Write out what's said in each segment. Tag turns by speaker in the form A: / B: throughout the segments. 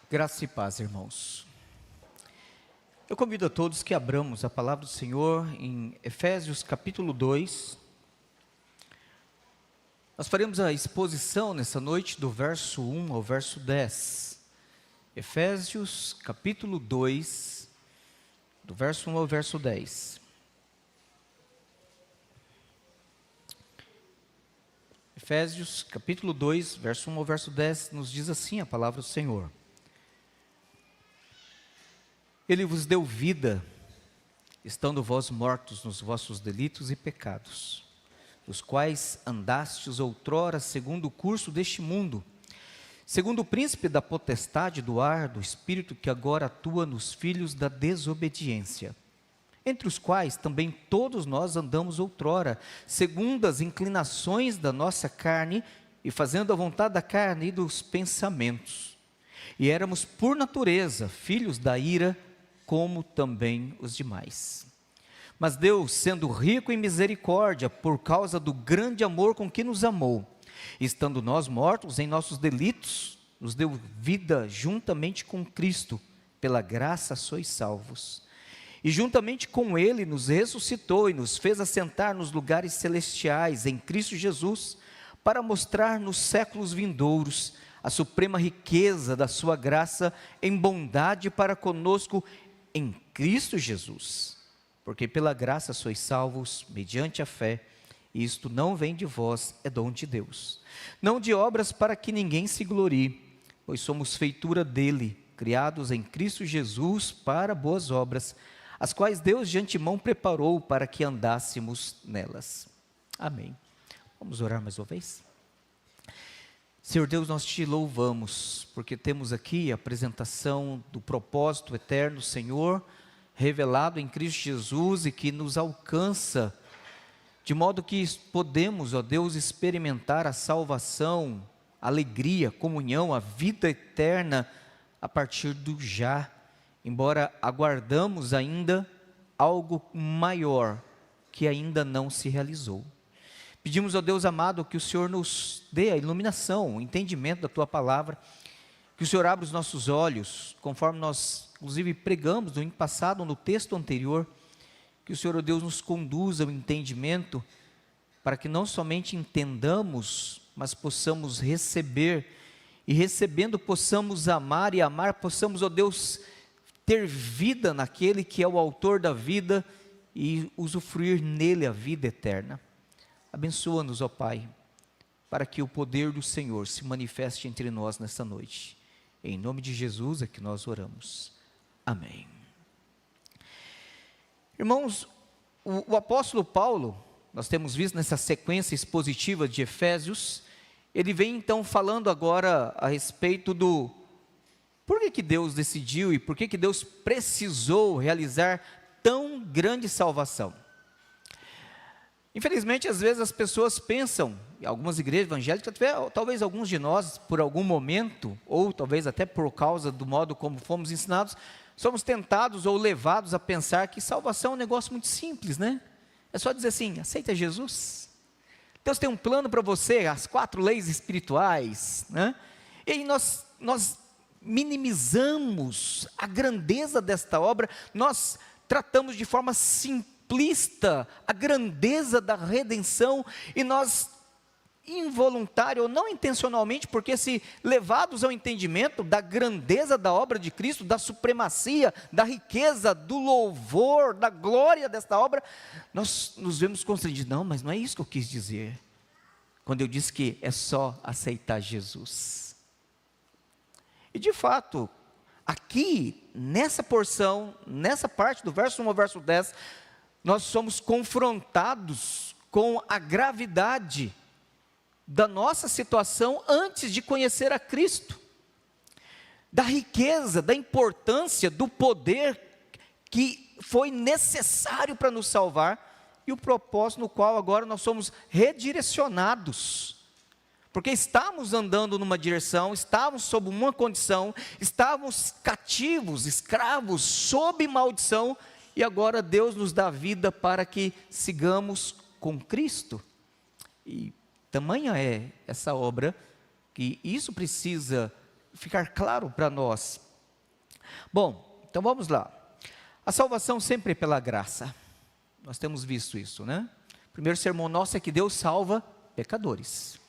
A: Graça e paz, irmãos. Eu convido a todos que abramos a palavra do Senhor em Efésios capítulo 2. Nós faremos a exposição nessa noite do verso 1 ao verso 10. Efésios capítulo 2, do verso 1 ao verso 10. Efésios capítulo 2, verso 1 ao verso 10, nos diz assim a palavra do Senhor. Ele vos deu vida, estando vós mortos nos vossos delitos e pecados, os quais andastes outrora segundo o curso deste mundo, segundo o príncipe da potestade do ar, do espírito que agora atua nos filhos da desobediência, entre os quais também todos nós andamos outrora, segundo as inclinações da nossa carne, e fazendo a vontade da carne e dos pensamentos. E éramos por natureza filhos da ira, como também os demais. Mas Deus, sendo rico em misericórdia, por causa do grande amor com que nos amou, estando nós mortos em nossos delitos, nos deu vida juntamente com Cristo, pela graça sois salvos. E juntamente com Ele nos ressuscitou e nos fez assentar nos lugares celestiais em Cristo Jesus, para mostrar nos séculos vindouros a suprema riqueza da sua graça em bondade para conosco em Cristo Jesus, porque pela graça sois salvos, mediante a fé, e isto não vem de vós, é dom de Deus, não de obras para que ninguém se glorie, pois somos feitura dele, criados em Cristo Jesus para boas obras, as quais Deus de antemão preparou para que andássemos nelas. Amém. Vamos orar mais uma vez? Senhor Deus, nós te louvamos, porque temos aqui a apresentação do propósito eterno, Senhor, revelado em Cristo Jesus e que nos alcança, de modo que podemos, ó Deus, experimentar a salvação, a alegria, a comunhão, a vida eterna, a partir do já, embora aguardamos ainda algo maior, que ainda não se realizou. Pedimos ao Deus amado que o Senhor nos dê a iluminação, o entendimento da Tua palavra, que o Senhor abra os nossos olhos, conforme nós inclusive pregamos no ano passado, no texto anterior, que o Senhor, ó Deus, nos conduza ao entendimento, para que não somente entendamos, mas possamos receber, e recebendo possamos amar, e amar possamos, ó Deus, ter vida naquele que é o autor da vida, e usufruir nele a vida eterna. Abençoa-nos, ó Pai, para que o poder do Senhor se manifeste entre nós nesta noite. Em nome de Jesus é que nós oramos. Amém. Irmãos, o apóstolo Paulo, nós temos visto nessa sequência expositiva de Efésios, ele vem então falando agora a respeito do por que Deus decidiu e por que Deus precisou realizar tão grande salvação. Infelizmente, às vezes as pessoas pensam, em algumas igrejas evangélicas, talvez alguns de nós, por algum momento, ou talvez até por causa do modo como fomos ensinados, somos tentados ou levados a pensar que salvação é um negócio muito simples, né? É só dizer assim, aceita Jesus. Deus tem um plano para você, as 4 leis espirituais, né? E aí nós minimizamos a grandeza desta obra, nós tratamos de forma simplista a grandeza da redenção, e nós, involuntário ou não intencionalmente, porque se levados ao entendimento da grandeza da obra de Cristo, da supremacia, da riqueza, do louvor, da glória desta obra, nós nos vemos constrangidos. Não, mas não é isso que eu quis dizer, quando eu disse que é só aceitar Jesus. E de fato, aqui, nessa porção, nessa parte do verso 1 ao verso 10, nós somos confrontados com a gravidade da nossa situação antes de conhecer a Cristo, da riqueza, da importância, do poder que foi necessário para nos salvar, e o propósito no qual agora nós somos redirecionados, porque estávamos andando numa direção, estávamos sob uma condição, estávamos cativos, escravos, sob maldição, e agora Deus nos dá vida para que sigamos com Cristo. E tamanha é essa obra, que isso precisa ficar claro para nós. Bom, então vamos lá. A salvação sempre é pela graça. Nós temos visto isso, né? O primeiro sermão nosso é que Deus salva pecadores.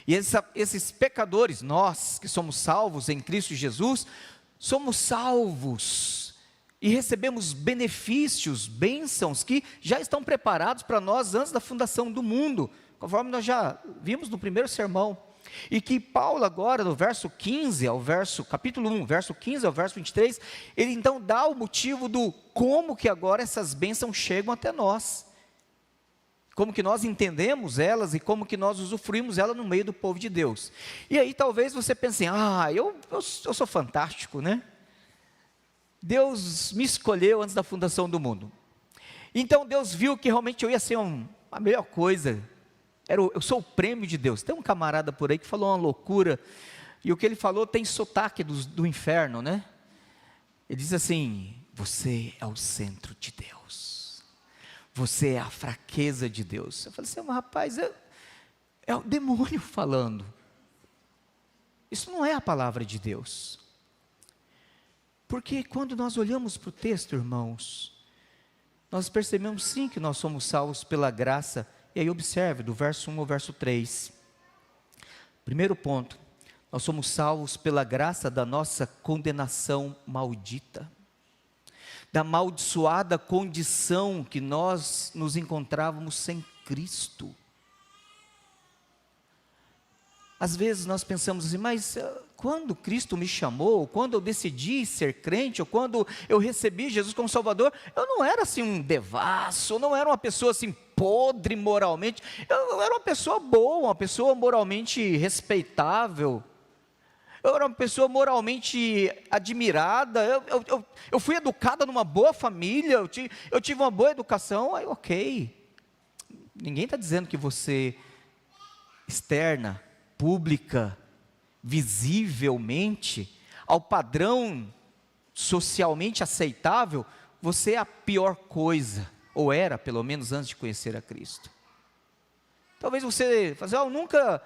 A: E esses pecadores, nós que somos salvos em Cristo Jesus, somos salvos e recebemos benefícios, bênçãos que já estão preparados para nós antes da fundação do mundo, conforme nós já vimos no primeiro sermão. E que Paulo agora, no capítulo 1, verso 15 ao verso 23, ele então dá o motivo do como que agora essas bênçãos chegam até nós. Como que nós entendemos elas e como que nós usufruímos elas no meio do povo de Deus. E aí talvez você pense, eu sou fantástico, né? Deus me escolheu antes da fundação do mundo. Então Deus viu que realmente eu ia ser a melhor coisa. Eu sou o prêmio de Deus. Tem um camarada por aí que falou uma loucura, e o que ele falou tem sotaque do inferno, né? Ele diz assim: você é o centro de Deus, você é a fraqueza de Deus. Eu falei assim, mas rapaz, é o demônio falando. Isso não é a palavra de Deus. Porque quando nós olhamos para o texto, irmãos, nós percebemos sim que nós somos salvos pela graça. E aí observe, do verso 1 ao verso 3. Primeiro ponto, nós somos salvos pela graça da nossa condenação maldita, da amaldiçoada condição que nós nos encontrávamos sem Cristo. Às vezes nós pensamos assim, mas quando Cristo me chamou, quando eu decidi ser crente, ou quando eu recebi Jesus como Salvador, eu não era assim um devasso, eu não era uma pessoa assim podre moralmente, eu era uma pessoa boa, uma pessoa moralmente respeitável, eu era uma pessoa moralmente admirada, eu fui educada numa boa família, eu tive uma boa educação, aí ok. Ninguém está dizendo que você externa, pública, visivelmente, ao padrão socialmente aceitável, você é a pior coisa, ou era, pelo menos antes de conhecer a Cristo. Talvez você fale, eu nunca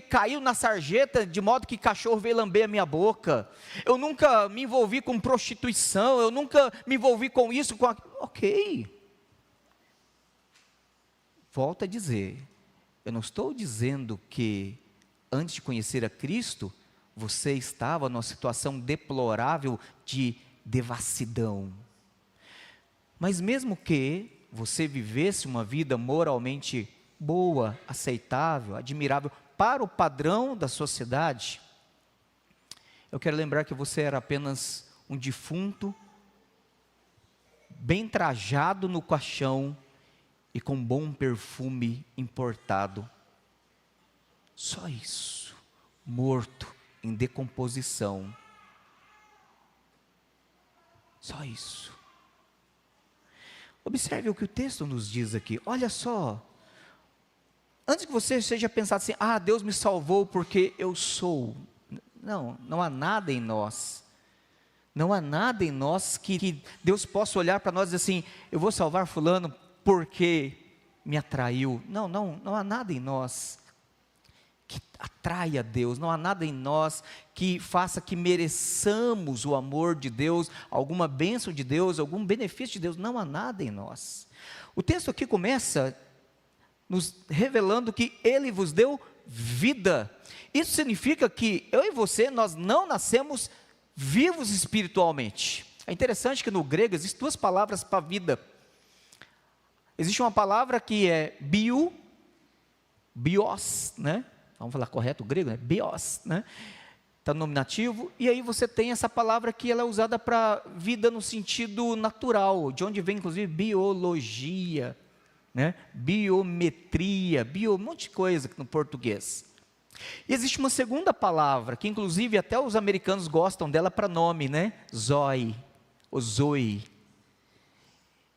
A: caiu na sarjeta, de modo que cachorro veio lamber a minha boca, eu nunca me envolvi com prostituição, eu nunca me envolvi com isso, com aquilo. Ok, volto a dizer, eu não estou dizendo que antes de conhecer a Cristo, você estava numa situação deplorável de devassidão. Mas mesmo que você vivesse uma vida moralmente boa, aceitável, admirável, para o padrão da sociedade, eu quero lembrar que você era apenas um defunto, bem trajado no caixão, e com bom perfume importado. Só isso, morto, em decomposição. Só isso. Observe o que o texto nos diz aqui, olha só. Antes que você seja pensado assim, Deus me salvou porque eu sou. Não há nada em nós. Não há nada em nós que Deus possa olhar para nós e dizer assim, eu vou salvar fulano porque me atraiu. Não há nada em nós que atraia a Deus, não há nada em nós que faça que mereçamos o amor de Deus, alguma bênção de Deus, algum benefício de Deus, não há nada em nós. O texto aqui começa nos revelando que Ele vos deu vida. Isso significa que eu e você, nós não nascemos vivos espiritualmente. É interessante que no grego existem duas palavras para vida. Existe uma palavra que é bios, né? Vamos falar correto o grego, né? Bios, né? Está no nominativo, e aí você tem essa palavra que ela é usada para vida no sentido natural, de onde vem inclusive biologia, né? Biometria, um monte de coisa no português. E existe uma segunda palavra, que inclusive até os americanos gostam dela para nome, né? Zoe, ou Zoe.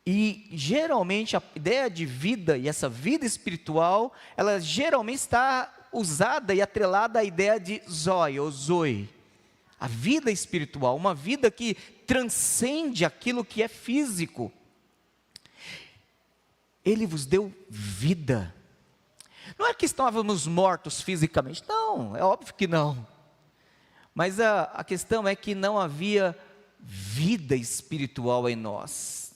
A: E geralmente a ideia de vida, e essa vida espiritual, ela geralmente está usada e atrelada à ideia de Zoe, ou Zoe. A vida espiritual, uma vida que transcende aquilo que é físico. Ele vos deu vida. Não é que estávamos mortos fisicamente, não, é óbvio que não. Mas a questão é que não havia vida espiritual em nós.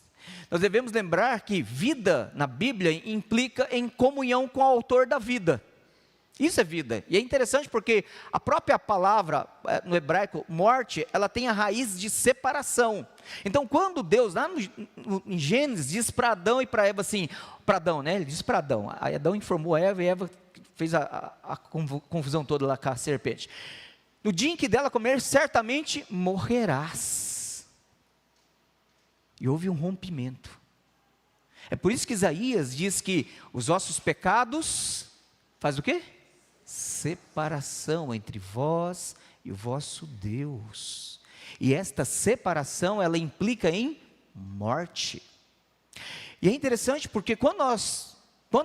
A: Nós devemos lembrar que vida na Bíblia implica em comunhão com o autor da vida. Isso é vida. E é interessante porque a própria palavra no hebraico, morte, ela tem a raiz de separação. Então quando Deus, lá em Gênesis, diz para Adão e para Eva assim, para Adão, né? Ele diz para Adão, aí Adão informou Eva e Eva fez a confusão toda lá com a serpente. No dia em que dela comer, certamente morrerás. E houve um rompimento. É por isso que Isaías diz que os vossos pecados, faz o quê? Separação entre vós e o vosso Deus. E esta separação, ela implica em morte. E é interessante porque quando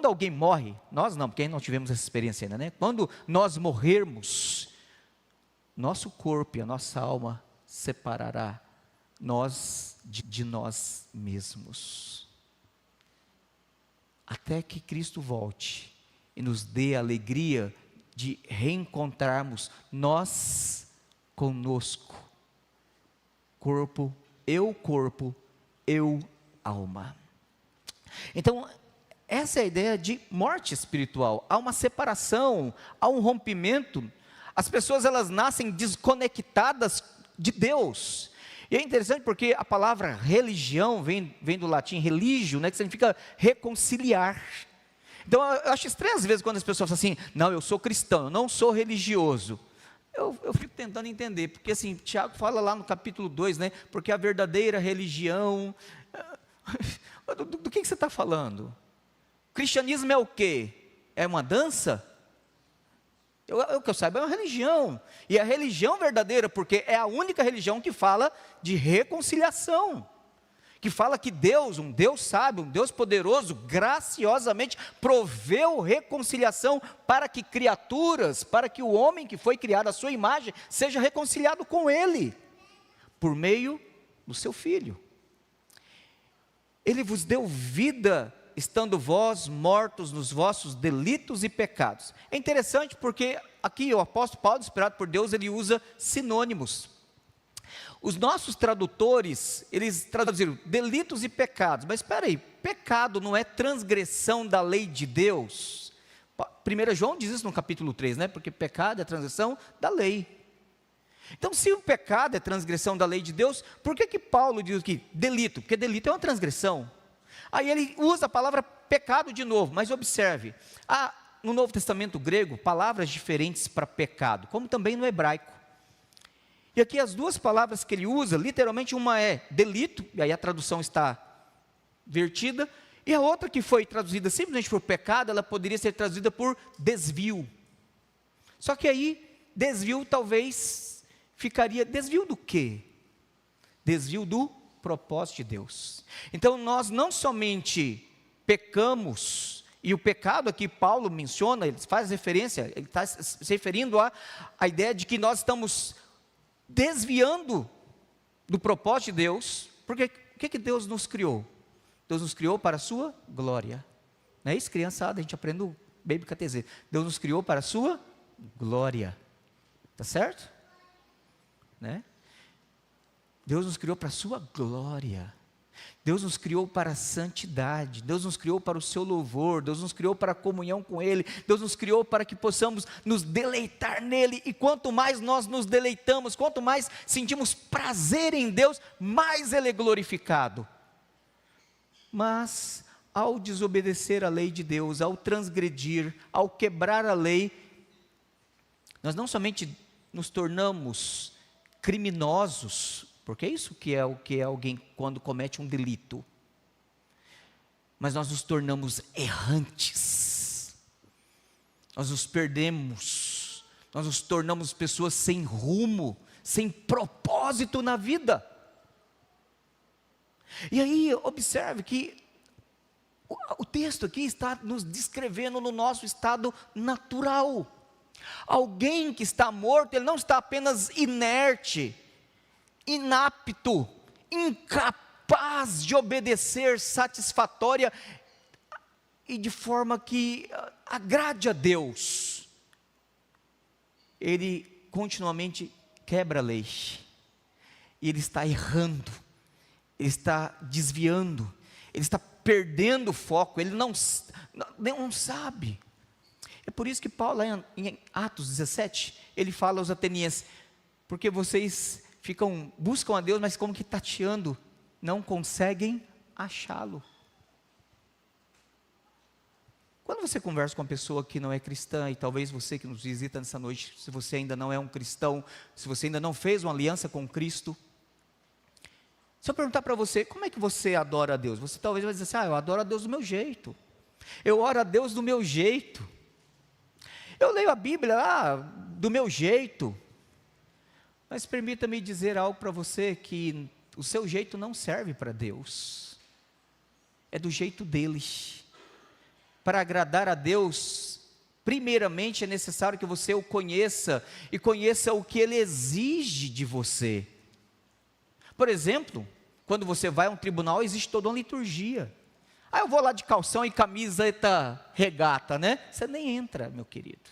A: alguém morre, nós não, porque não tivemos essa experiência ainda, né? Quando nós morrermos, nosso corpo e a nossa alma separará nós de nós mesmos. Até que Cristo volte e nos dê a alegria de reencontrarmos nós conosco. Corpo, eu, alma. Então, essa é a ideia de morte espiritual. Há uma separação, há um rompimento. As pessoas, elas nascem desconectadas de Deus. E é interessante porque a palavra religião vem do latim religio, né, que significa reconciliar. Então eu acho estranho às vezes quando as pessoas falam assim, não, eu sou cristão, eu não sou religioso. Eu fico tentando entender, porque assim, Tiago fala lá no capítulo 2, né, porque a verdadeira religião, do que você está falando? O cristianismo é o quê? É uma dança? O que eu saiba é uma religião, e a religião verdadeira, porque é a única religião que fala de reconciliação, que fala que Deus, um Deus sábio, um Deus poderoso, graciosamente proveu reconciliação para que criaturas, para que o homem que foi criado à sua imagem, seja reconciliado com Ele, por meio do seu Filho. Ele vos deu vida, estando vós mortos nos vossos delitos e pecados. É interessante porque aqui o apóstolo Paulo, inspirado por Deus, ele usa sinônimos. Os nossos tradutores, eles traduziram delitos e pecados, mas espera aí, pecado não é transgressão da lei de Deus? 1 João diz isso no capítulo 3, né? Porque pecado é transgressão da lei. Então, se o pecado é transgressão da lei de Deus, por que Paulo diz aqui delito? Porque delito é uma transgressão. Aí ele usa a palavra pecado de novo, mas observe, há no Novo Testamento grego palavras diferentes para pecado, como também no hebraico. E aqui as duas palavras que ele usa, literalmente uma é delito, e aí a tradução está vertida, e a outra que foi traduzida simplesmente por pecado, ela poderia ser traduzida por desvio. Só que aí, desvio talvez ficaria, desvio do quê? Desvio do propósito de Deus. Então nós não somente pecamos, e o pecado aqui Paulo menciona, ele faz referência, ele está se referindo à ideia de que nós estamos desviando do propósito de Deus, porque o que Deus nos criou? Deus nos criou para a sua glória. Não é isso, criançada? A gente aprende o Baby Catecismo. Deus nos criou para a sua glória. Está certo? Né? Deus nos criou para a sua glória. Deus nos criou para a santidade. Deus nos criou para o seu louvor. Deus nos criou para a comunhão com Ele. Deus nos criou para que possamos nos deleitar nele. E quanto mais nós nos deleitamos, quanto mais sentimos prazer em Deus, mais Ele é glorificado. Mas ao desobedecer a lei de Deus, ao transgredir, ao quebrar a lei, nós não somente nos tornamos criminosos, porque é isso que é alguém quando comete um delito, mas nós nos tornamos errantes, nós nos perdemos, nós nos tornamos pessoas sem rumo, sem propósito na vida. E aí observe que o texto aqui está nos descrevendo no nosso estado natural. Alguém que está morto, ele não está apenas inerte, inapto, incapaz de obedecer satisfatória e de forma que agrade a Deus. Ele continuamente quebra a lei, e ele está errando, ele está desviando, ele está perdendo o foco, ele não sabe. É por isso que Paulo, lá em Atos 17, ele fala aos atenienses: porque vocês buscam a Deus, mas como que tateando, não conseguem achá-lo. Quando você conversa com uma pessoa que não é cristã, e talvez você que nos visita nessa noite, se você ainda não é um cristão, se você ainda não fez uma aliança com Cristo, se eu perguntar para você, como é que você adora a Deus? Você talvez vai dizer assim: eu adoro a Deus do meu jeito, eu oro a Deus do meu jeito, eu leio a Bíblia do meu jeito. Mas permita-me dizer algo para você, que o seu jeito não serve para Deus, é do jeito dele. Para agradar a Deus, primeiramente é necessário que você o conheça, e conheça o que Ele exige de você. Por exemplo, quando você vai a um tribunal, existe toda uma liturgia. Eu vou lá de calção e camiseta regata, né? Você nem entra, meu querido.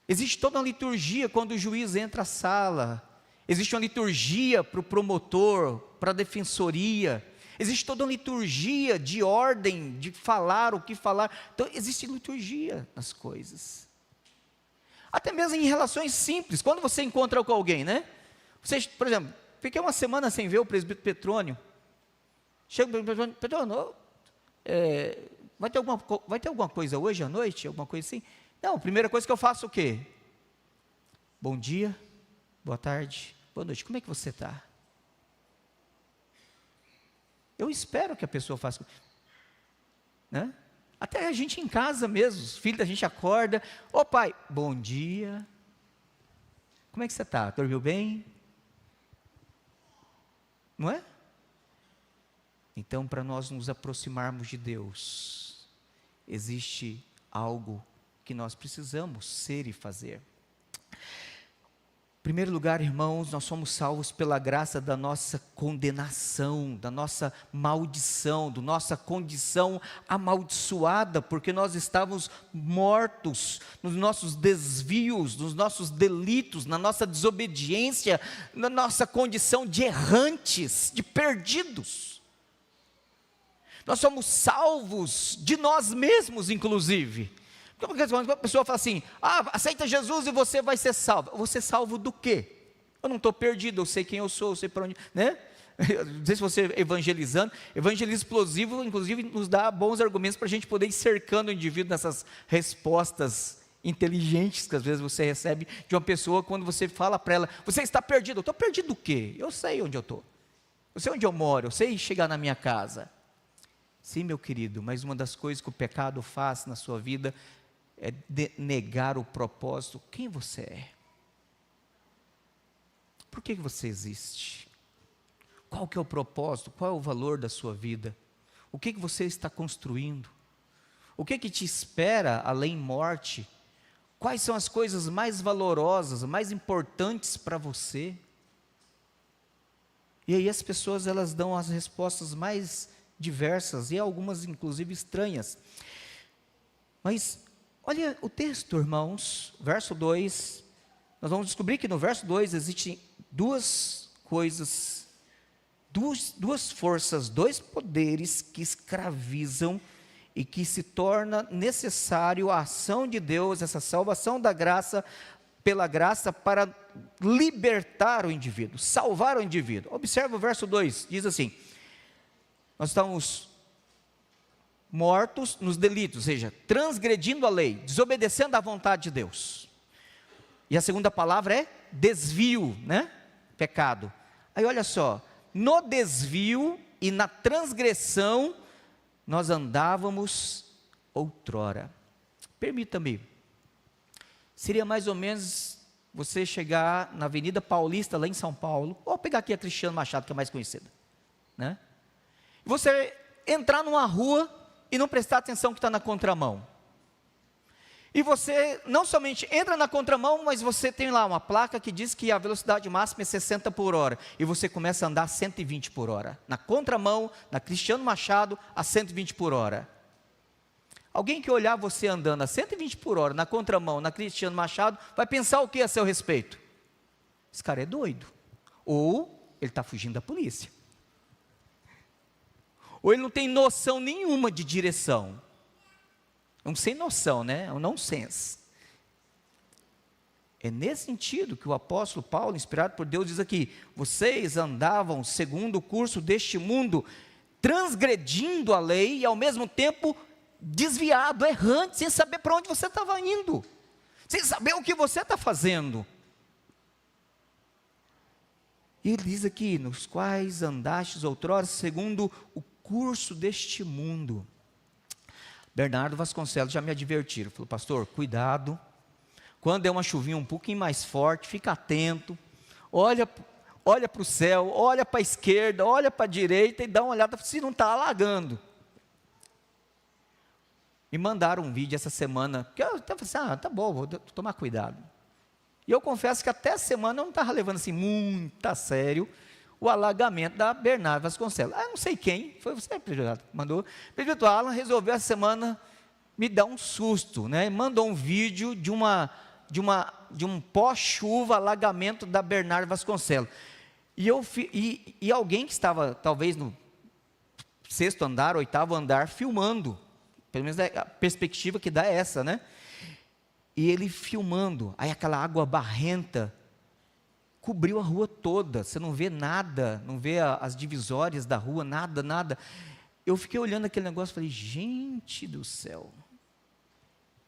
A: Existe toda uma liturgia quando o juiz entra à sala. Existe uma liturgia para o promotor, para a defensoria. Existe toda uma liturgia de ordem, de falar o que falar. Então, existe liturgia nas coisas. Até mesmo em relações simples. Quando você encontra com alguém, né? Você, por exemplo, fiquei uma semana sem ver o presbítero Petrônio. Chega para o presbítero Petrônio, vai ter alguma coisa hoje à noite? Alguma coisa assim? Não, a primeira coisa que eu faço é o quê? Bom dia, boa tarde, boa noite. Como é que você está? Eu espero que a pessoa faça, né? Até a gente em casa mesmo, os filhos da gente acorda: ô pai, bom dia, como é que você está? Dormiu bem? Não é? Então, para nós nos aproximarmos de Deus, existe algo que nós precisamos ser e fazer. Em primeiro lugar, irmãos, nós somos salvos pela graça da nossa condenação, da nossa maldição, da nossa condição amaldiçoada, porque nós estávamos mortos nos nossos desvios, nos nossos delitos, na nossa desobediência, na nossa condição de errantes, de perdidos. Nós somos salvos de nós mesmos, inclusive. Porque quando a pessoa fala assim: aceita Jesus e você vai ser salvo. Eu vou ser salvo do quê? Eu não estou perdido, eu sei quem eu sou, eu sei para onde, né? Não sei se você evangelizando, evangelismo explosivo, inclusive, nos dá bons argumentos para a gente poder ir cercando o indivíduo nessas respostas inteligentes que às vezes você recebe de uma pessoa, quando você fala para ela: você está perdido. Eu estou perdido do quê? Eu sei onde eu estou, eu sei onde eu moro, eu sei chegar na minha casa. Sim, meu querido, mas uma das coisas que o pecado faz na sua vida é negar o propósito. Quem você é? Por que você existe? Qual que é o propósito? Qual é o valor da sua vida? O que você está construindo? O que te espera além morte? Quais são as coisas mais valorosas, mais importantes para você? E aí as pessoas, elas dão as respostas mais diversas, e algumas inclusive estranhas. Mas olha o texto, irmãos, verso 2, nós vamos descobrir que no verso 2 existem duas coisas, duas forças, dois poderes que escravizam e que se torna necessário a ação de Deus, essa salvação da graça, pela graça, para libertar o indivíduo, salvar o indivíduo. Observa o verso 2, diz assim: nós estamos mortos nos delitos, ou seja, transgredindo a lei, desobedecendo à vontade de Deus. E a segunda palavra é desvio, né? Pecado. Aí olha só, no desvio e na transgressão nós andávamos outrora. Permita-me, seria mais ou menos você chegar na Avenida Paulista, lá em São Paulo, ou pegar aqui a Cristiano Machado, que é mais conhecida, né? Você entrar numa rua e não prestar atenção que está na contramão. E você não somente entra na contramão, mas você tem lá uma placa que diz que a velocidade máxima é 60 por hora. E você começa a andar a 120 por hora. Na contramão, na Cristiano Machado, a 120 por hora. Alguém que olhar você andando a 120 por hora, na contramão, na Cristiano Machado, vai pensar o que a seu respeito? Esse cara é doido. Ou ele está fugindo da polícia. Ou ele não tem noção nenhuma de direção. É um sem noção, né? É um nonsense. É nesse sentido que o apóstolo Paulo, inspirado por Deus, diz aqui: vocês andavam segundo o curso deste mundo, transgredindo a lei e ao mesmo tempo desviado, errante, sem saber para onde você estava indo, sem saber o que você está fazendo. E ele diz aqui: nos quais andastes outrora segundo o curso deste mundo. Bernardo Vasconcelos já me advertiram, falou: pastor, cuidado, quando é uma chuvinha um pouquinho mais forte, fica atento, olha para o céu, olha para a esquerda, olha para a direita e dá uma olhada se não está alagando. Me mandaram um vídeo essa semana, porque eu estava assim, tá bom, vou tomar cuidado. E eu confesso que até a semana eu não estava levando assim muito a sério o alagamento da Bernardo Vasconcelos. Não sei quem, foi você, prefeito, mandou. Prefeito Alan resolveu essa semana me dar um susto, né? Mandou um vídeo de um pós-chuva alagamento da Bernardo Vasconcelos. E alguém que estava talvez no 6º andar, 8º andar, filmando, pelo menos a perspectiva que dá é essa, né? E ele filmando, aí aquela água barrenta cobriu a rua toda, você não vê nada, não vê as divisórias da rua, nada. Eu fiquei olhando aquele negócio e falei: gente do céu,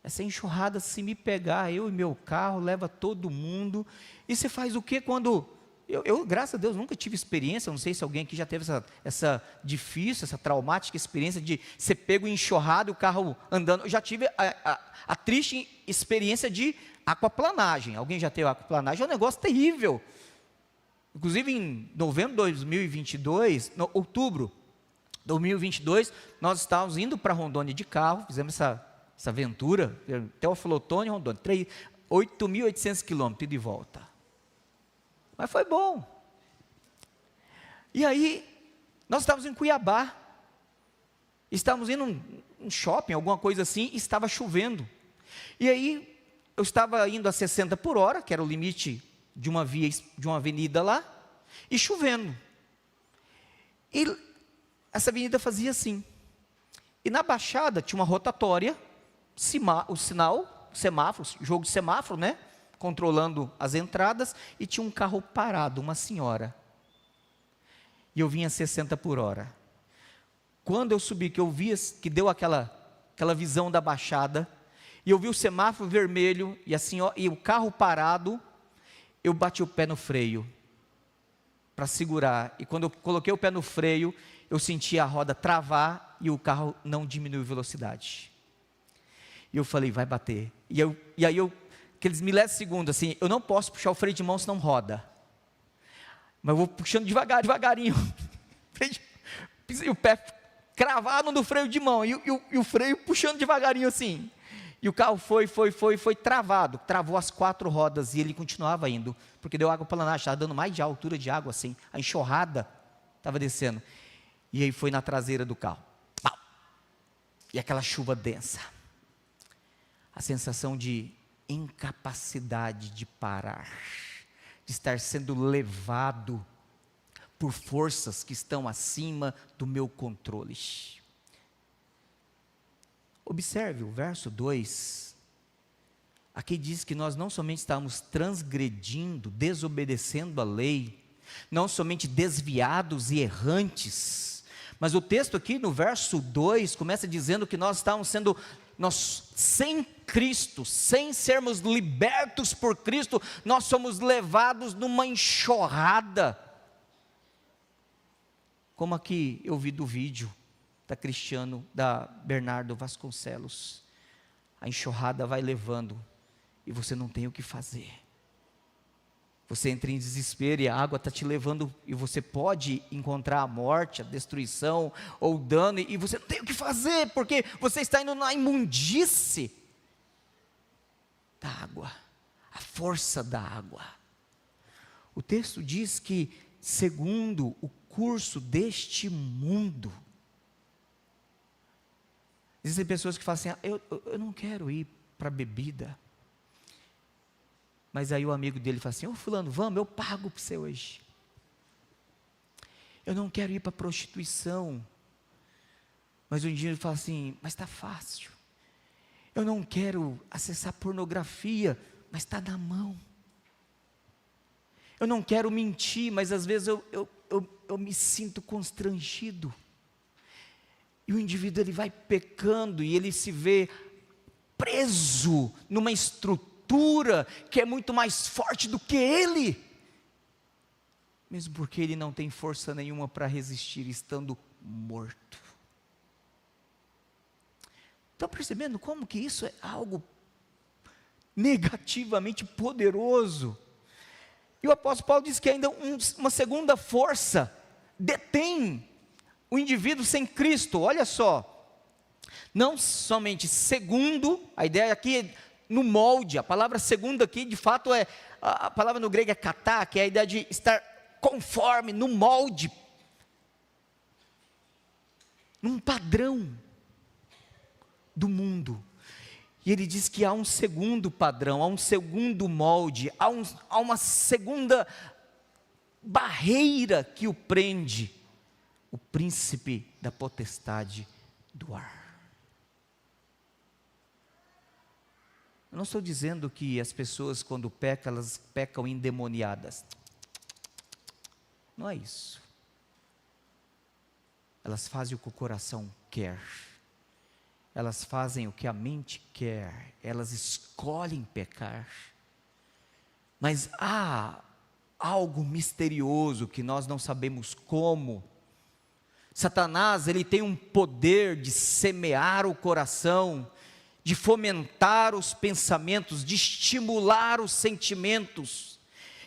A: essa enxurrada, se me pegar, eu e meu carro, leva todo mundo. E você faz o que quando... Eu, graças a Deus, nunca tive experiência, não sei se alguém aqui já teve essa difícil, essa traumática experiência de ser pego enxurrado e o carro andando. Eu já tive a triste experiência de aquaplanagem. Alguém já teve aquaplanagem? É um negócio terrível. Inclusive em novembro de 2022, outubro de 2022, nós estávamos indo para Rondônia de carro, fizemos essa aventura, Teófilo Otoni, Rondônia, 8.800 quilômetros, ida e volta. Mas foi bom. E aí, nós estávamos em Cuiabá, estávamos indo num shopping, alguma coisa assim, e estava chovendo. E aí, eu estava indo a 60 por hora, que era o limite de uma avenida lá, e chovendo. E essa avenida fazia assim. E na baixada tinha uma rotatória, o sinal, semáforo, jogo de semáforo, né? Controlando as entradas, e tinha um carro parado, uma senhora. E eu vinha a 60 por hora. Quando eu subi, que eu vi, que deu aquela visão da baixada, e eu vi o semáforo vermelho, e o carro parado, eu bati o pé no freio, para segurar. E quando eu coloquei o pé no freio, eu senti a roda travar, e o carro não diminuiu velocidade. E eu falei: vai bater. E aí aqueles milésimos assim, eu não posso puxar o freio de mão, senão roda. Mas eu vou puxando devagarinho. E o pé cravado no freio de mão, e o freio puxando devagarinho assim. E o carro foi travado, travou as 4 rodas, e ele continuava indo, porque deu água para lá, estava dando mais de altura de água assim, a enxurrada estava descendo. E aí foi na traseira do carro. Pau! E aquela chuva densa. A sensação de incapacidade de parar, de estar sendo levado por forças que estão acima do meu controle. Observe o verso 2, aqui diz que nós não somente estamos transgredindo, desobedecendo a lei, não somente desviados e errantes, mas o texto aqui no verso 2 começa dizendo que nós estamos sendo... sem Cristo, sem sermos libertos por Cristo, nós somos levados numa enxurrada, como aqui eu vi do vídeo da Bernardo Vasconcelos. A enxurrada vai levando, e você não tem o que fazer. Você entra em desespero, e a água está te levando, e você pode encontrar a morte, a destruição, ou o dano, e você não tem o que fazer, porque você está indo na imundície da água, a força da água. O texto diz que, segundo o curso deste mundo, Existem pessoas que falam assim, eu não quero ir para bebida. Mas aí o amigo dele fala assim, ô fulano, vamos, eu pago para você hoje. Eu não quero ir para prostituição. Mas um dia ele fala assim, mas está fácil. Eu não quero acessar pornografia, mas está na mão. Eu não quero mentir, mas às vezes eu me sinto constrangido. E o indivíduo ele vai pecando e ele se vê preso numa estrutura que é muito mais forte do que ele. Mesmo porque ele não tem força nenhuma para resistir, estando morto. Estão percebendo como que isso é algo negativamente poderoso? E o apóstolo Paulo diz que ainda uma segunda força detém o indivíduo sem Cristo. Olha só, não somente segundo, a ideia aqui é no molde, a palavra segundo aqui de fato é, a palavra no grego é katá, que é a ideia de estar conforme, no molde, num padrão do mundo. E ele diz que há um segundo padrão, há um segundo molde, há uma segunda barreira que o prende, o príncipe da potestade do ar. Eu não estou dizendo que as pessoas quando pecam, elas pecam endemoniadas. Não é isso. Elas fazem o que o coração quer. Elas fazem o que a mente quer, elas escolhem pecar, mas há algo misterioso que nós não sabemos como. Satanás, ele tem um poder de semear o coração, de fomentar os pensamentos, de estimular os sentimentos,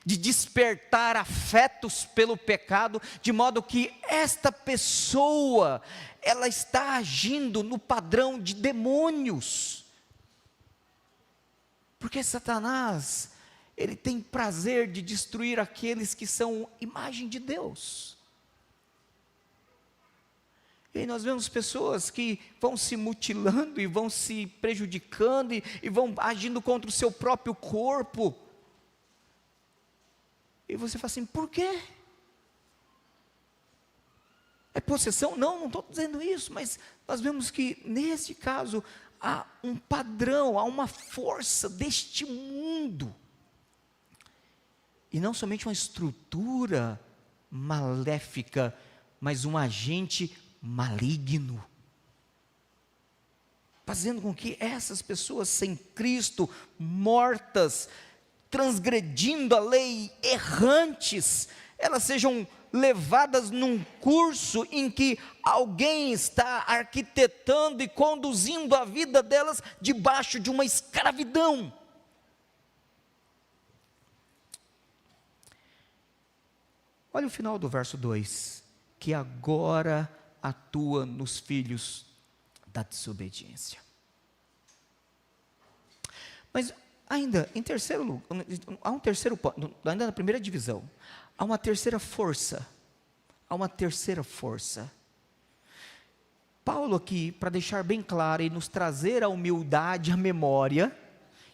A: de despertar afetos pelo pecado, de modo que esta pessoa, ela está agindo no padrão de demônios, porque Satanás, ele tem prazer de destruir aqueles que são imagem de Deus. E aí nós vemos pessoas que vão se mutilando e vão se prejudicando e vão agindo contra o seu próprio corpo. E você fala assim, por quê? É possessão? Não estou dizendo isso, mas nós vemos que nesse caso há um padrão, há uma força deste mundo. E não somente uma estrutura maléfica, mas um agente maligno. Fazendo com que essas pessoas sem Cristo, mortas, transgredindo a lei, errantes, elas sejam levadas num curso em que alguém está arquitetando e conduzindo a vida delas debaixo de uma escravidão. Olha o final do verso 2, que agora atua nos filhos da desobediência. Mas ainda, em terceiro lugar, há um terceiro ponto, ainda na primeira divisão, há uma terceira força, Paulo aqui, para deixar bem claro e nos trazer a humildade, a memória,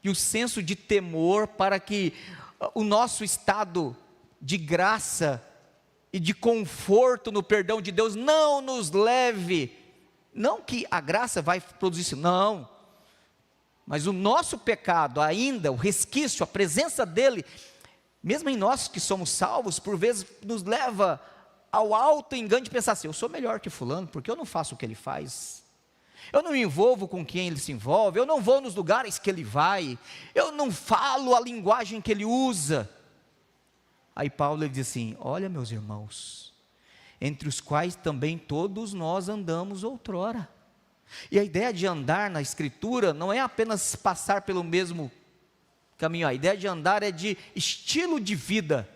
A: e o senso de temor, para que o nosso estado de graça, e de conforto no perdão de Deus, não nos leve, não que a graça vai produzir isso, não, mas o nosso pecado ainda, o resquício, a presença dele, mesmo em nós que somos salvos, por vezes nos leva ao alto engano de pensar assim, eu sou melhor que fulano, porque eu não faço o que ele faz, eu não me envolvo com quem ele se envolve, eu não vou nos lugares que ele vai, eu não falo a linguagem que ele usa. Aí Paulo ele diz assim, olha meus irmãos, entre os quais também todos nós andamos outrora. E a ideia de andar na escritura não é apenas passar pelo mesmo caminho, a ideia de andar é de estilo de vida,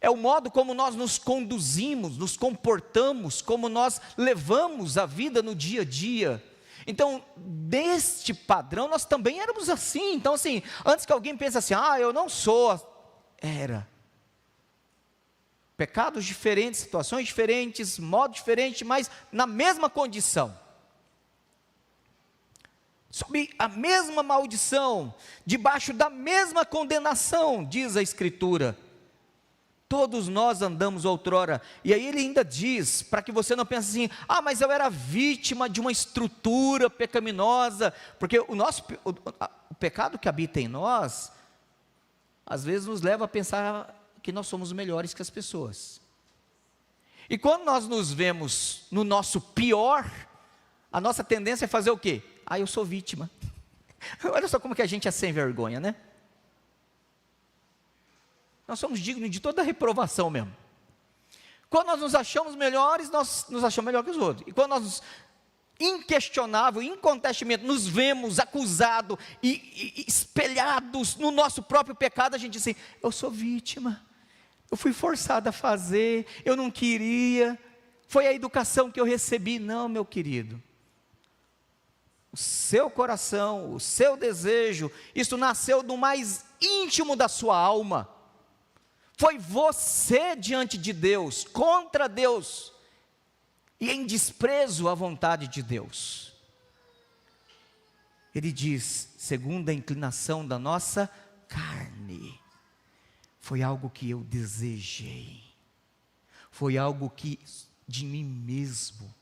A: é o modo como nós nos conduzimos, nos comportamos, como nós levamos a vida no dia a dia. Então, deste padrão, nós também éramos assim. Então assim, antes que alguém pense assim, eu não sou, era pecados diferentes, situações diferentes, modo diferente, mas na mesma condição. sob a mesma maldição, debaixo da mesma condenação, diz a Escritura. Todos nós andamos outrora, e aí ele ainda diz, para que você não pense assim, mas eu era vítima de uma estrutura pecaminosa, porque o pecado que habita em nós, às vezes nos leva a pensar que nós somos melhores que as pessoas, e quando nós nos vemos no nosso pior, a nossa tendência é fazer o quê? Eu sou vítima. Olha só como que a gente é sem vergonha, né? Nós somos dignos de toda reprovação mesmo. Quando nós nos achamos melhores, nós nos achamos melhor que os outros. E quando nós, inquestionável, incontestavelmente, nos vemos acusados e espelhados no nosso próprio pecado, a gente diz assim, eu sou vítima, eu fui forçado a fazer, eu não queria, foi a educação que eu recebi. Não, meu querido. O seu coração, o seu desejo, isso nasceu do mais íntimo da sua alma. Foi você diante de Deus, contra Deus, e em desprezo à vontade de Deus. Ele diz, segundo a inclinação da nossa carne, foi algo que eu desejei, foi algo que de mim mesmo.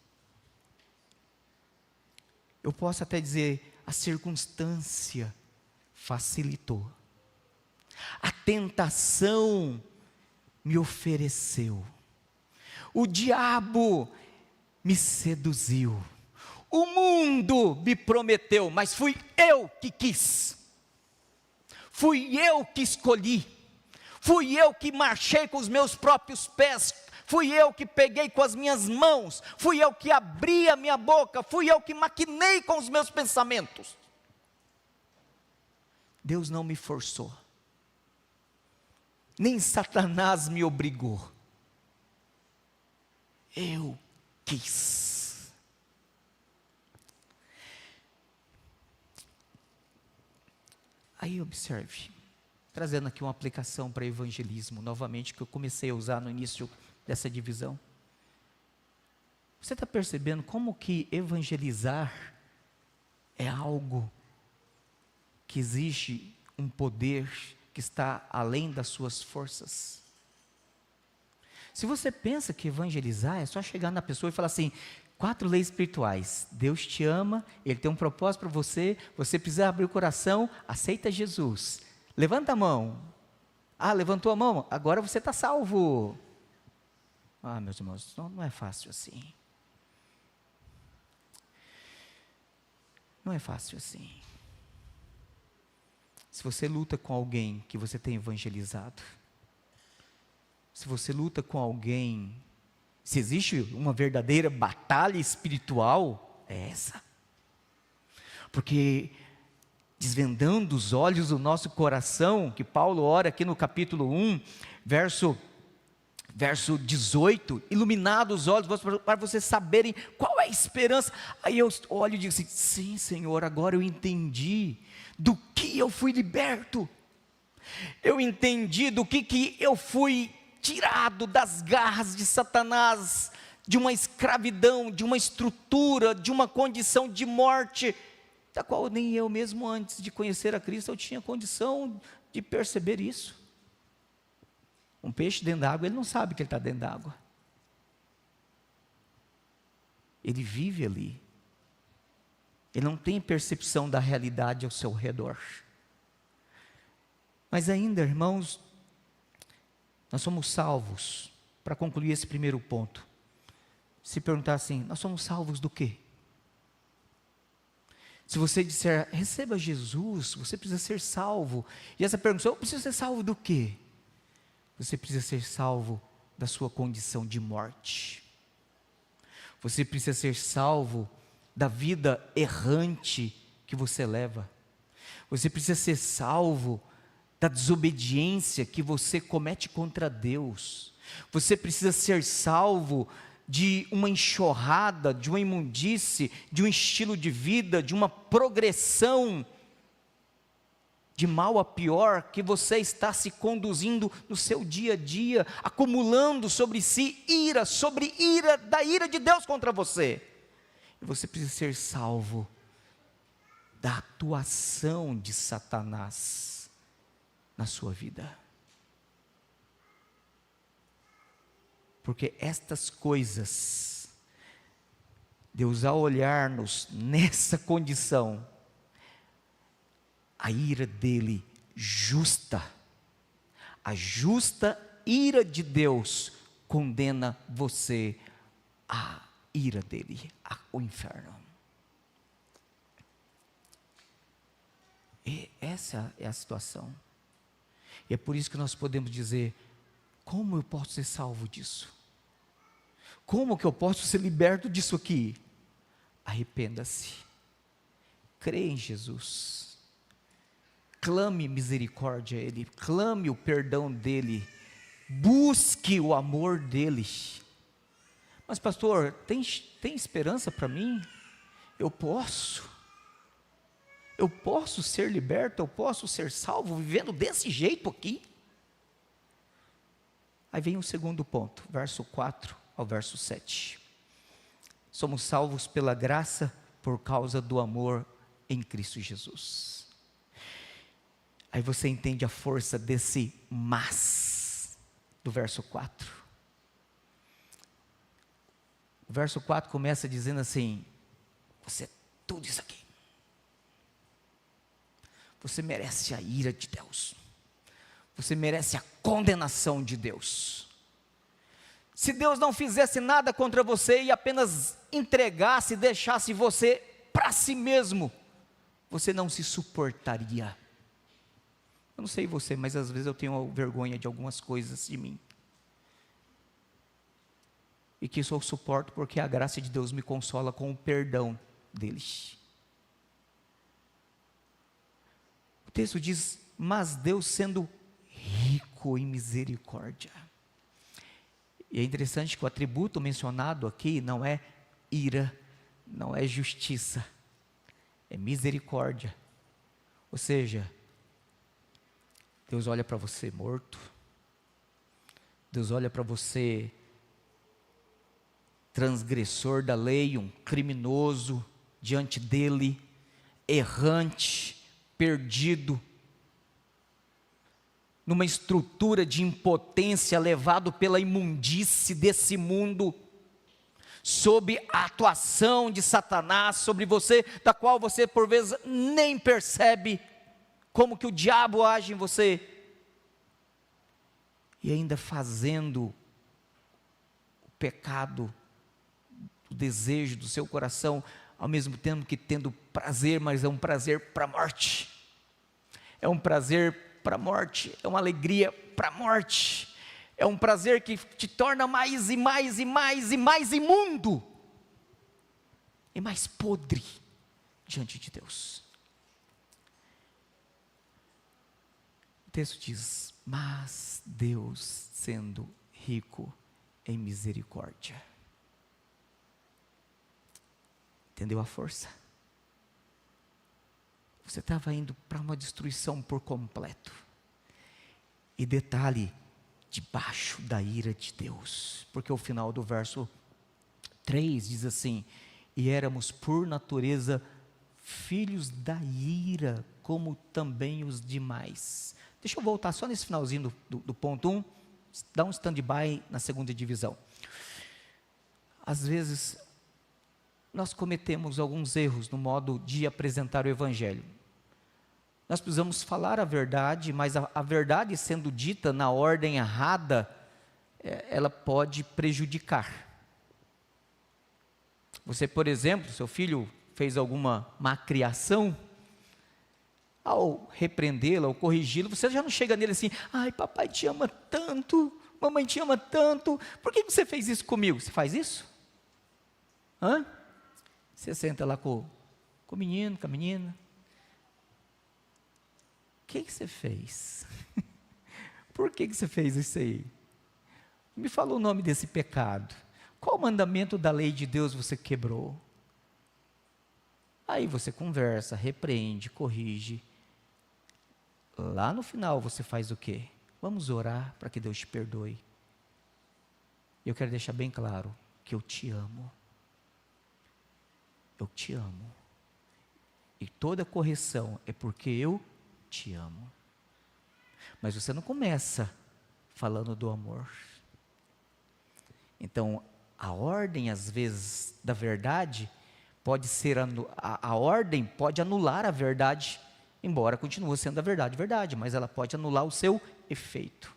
A: Eu posso até dizer, a circunstância facilitou. A tentação me ofereceu. O diabo me seduziu. O mundo me prometeu, mas fui eu que quis. Fui eu que escolhi. Fui eu que marchei com os meus próprios pés. Fui eu que peguei com as minhas mãos, fui eu que abri a minha boca, fui eu que maquinei com os meus pensamentos. Deus não me forçou, nem Satanás me obrigou, eu quis. Aí observe, trazendo aqui uma aplicação para evangelismo, novamente, que eu comecei a usar no início dessa divisão. Você está percebendo como que evangelizar é algo que exige um poder que está além das suas forças? Se você pensa que evangelizar é só chegar na pessoa e falar assim, 4 leis espirituais, Deus te ama, Ele tem um propósito para você, você precisa abrir o coração, aceita Jesus, levanta a mão, levantou a mão, agora você está salvo. Meus irmãos, não é fácil assim. Não é fácil assim. Se você luta com alguém que você tem evangelizado, se você luta com alguém, se existe uma verdadeira batalha espiritual, é essa. Porque desvendando os olhos do nosso coração, que Paulo ora aqui no capítulo 1, verso 18, iluminados os olhos para vocês saberem qual é a esperança. Aí eu olho e digo assim, sim Senhor, agora eu entendi do que eu fui liberto, eu entendi do que eu fui tirado das garras de Satanás, de uma escravidão, de uma estrutura, de uma condição de morte, da qual nem eu mesmo antes de conhecer a Cristo eu tinha condição de perceber isso. Um peixe dentro d'água, ele não sabe que ele está dentro d'água. Ele vive ali. Ele não tem percepção da realidade ao seu redor. Mas ainda, irmãos, nós somos salvos. Para concluir esse primeiro ponto, se perguntar assim, nós somos salvos do quê? Se você disser, receba Jesus, você precisa ser salvo. E essa pergunta, eu preciso ser salvo do quê? Você precisa ser salvo da sua condição de morte. Você precisa ser salvo da vida errante que você leva. Você precisa ser salvo da desobediência que você comete contra Deus. Você precisa ser salvo de uma enxurrada, de uma imundície, de um estilo de vida, de uma progressão de mal a pior, que você está se conduzindo no seu dia a dia, acumulando sobre si ira, sobre ira, da ira de Deus contra você. E você precisa ser salvo da atuação de Satanás na sua vida. Porque estas coisas, Deus ao olhar-nos nessa condição, a ira dele justa, a justa ira de Deus condena você à ira dele, ao inferno. E essa é a situação. E é por isso que nós podemos dizer: como eu posso ser salvo disso? Como que eu posso ser liberto disso aqui? Arrependa-se, crê em Jesus, clame misericórdia a Ele, clame o perdão dEle, busque o amor dEle. Mas pastor, tem esperança para mim? Eu posso ser liberto, eu posso ser salvo vivendo desse jeito aqui? Aí vem o segundo ponto, verso 4 ao verso 7. Somos salvos pela graça por causa do amor em Cristo Jesus. Aí você entende a força desse mas do verso 4. O verso 4 começa dizendo assim: você é tudo isso aqui. Você merece a ira de Deus. Você merece a condenação de Deus. Se Deus não fizesse nada contra você e apenas entregasse, deixasse você para si mesmo, você não se suportaria. Eu não sei você, mas às vezes eu tenho vergonha de algumas coisas de mim. E que isso eu suporto porque a graça de Deus me consola com o perdão deles. O texto diz: mas Deus sendo rico em misericórdia. E é interessante que o atributo mencionado aqui não é ira, não é justiça, é misericórdia. Ou seja, Deus olha para você morto, Deus olha para você transgressor da lei, um criminoso diante dele, errante, perdido, numa estrutura de impotência, levado pela imundície desse mundo, sob a atuação de Satanás sobre você, da qual você por vezes nem percebe como que o diabo age em você, e ainda fazendo o pecado, o desejo do seu coração, ao mesmo tempo que tendo prazer, mas é um prazer para a morte, é um prazer para a morte, é uma alegria para a morte, é um prazer que te torna mais e mais e mais e mais imundo, e mais podre diante de Deus. O texto diz: mas Deus sendo rico em misericórdia. Entendeu a força? Você estava indo para uma destruição por completo. E detalhe, debaixo da ira de Deus. Porque o final do verso 3 diz assim: e éramos por natureza filhos da ira, como também os demais. Deixa eu voltar só nesse finalzinho do ponto 1, dá um stand-by na segunda divisão. Às vezes, nós cometemos alguns erros no modo de apresentar o Evangelho. Nós precisamos falar a verdade, mas a verdade sendo dita na ordem errada, ela pode prejudicar. Você, por exemplo, seu filho fez alguma má criação, ao repreendê-lo, ao corrigi-lo, você já não chega nele assim: ai, papai te ama tanto, mamãe te ama tanto, por que você fez isso comigo? Você faz isso? Hã? Você senta lá com o menino, com a menina. O que você fez? Por que você fez isso aí? Me fala o nome desse pecado. Qual mandamento da lei de Deus você quebrou? Aí você conversa, repreende, corrige. Lá no final você faz o quê? Vamos orar para que Deus te perdoe. Eu quero deixar bem claro que eu te amo. Eu te amo. E toda correção é porque eu te amo. Mas você não começa falando do amor. Então, a ordem, às vezes, da verdade, pode ser, a ordem pode anular a verdade, embora continue sendo a verdade, verdade, mas ela pode anular o seu efeito.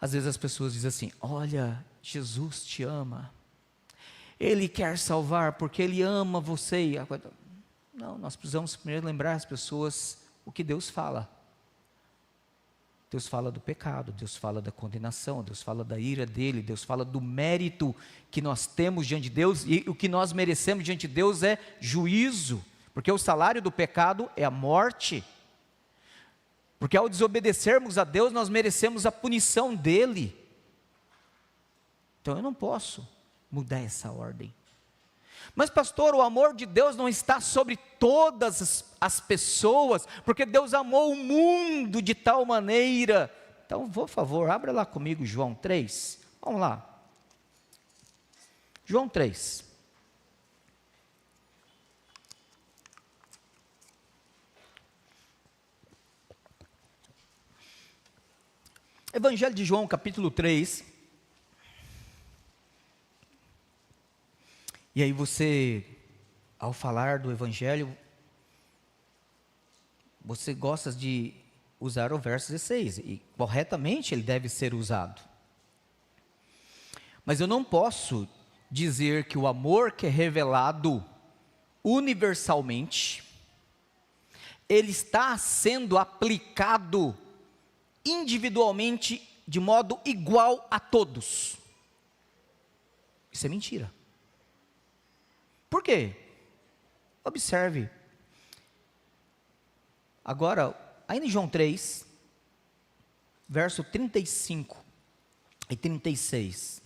A: Às vezes as pessoas dizem assim: olha, Jesus te ama, Ele quer salvar porque Ele ama você. Não, nós precisamos primeiro lembrar as pessoas o que Deus fala. Deus fala do pecado, Deus fala da condenação, Deus fala da ira dele, Deus fala do mérito que nós temos diante de Deus, e o que nós merecemos diante de Deus é juízo, porque o salário do pecado é a morte, porque ao desobedecermos a Deus, nós merecemos a punição dele. Então eu não posso mudar essa ordem. Mas pastor, o amor de Deus não está sobre todas as pessoas, porque Deus amou o mundo de tal maneira. Então, por favor, abra lá comigo João 3, vamos lá. João 3. Evangelho de João, capítulo 3. E aí você, ao falar do Evangelho, você gosta de usar o verso 16, e corretamente ele deve ser usado. Mas eu não posso dizer que o amor que é revelado universalmente, ele está sendo aplicado individualmente de modo igual a todos. Isso é mentira. Por quê? Observe. Agora, ainda em João 3, verso 35 e 36.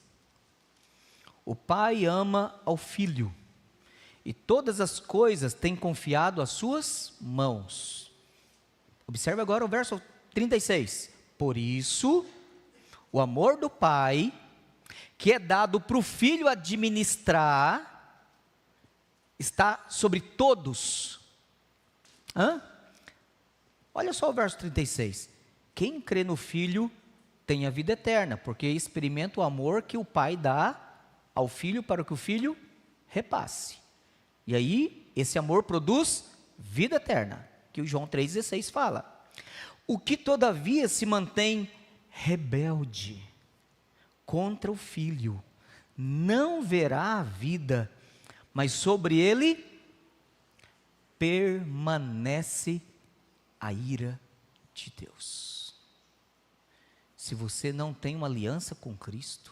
A: O Pai ama ao Filho, e todas as coisas tem confiado às suas mãos. Observe agora o verso 36. Por isso, o amor do Pai, que é dado para o Filho administrar, está sobre todos. Olha só o verso 36. Quem crê no Filho tem a vida eterna, porque experimenta o amor que o Pai dá ao Filho para que o Filho repasse. E aí, esse amor produz vida eterna, que o João 3,16 fala. O que todavia se mantém rebelde contra o Filho, não verá a vida, mas sobre ele permanece a ira de Deus. Se você não tem uma aliança com Cristo,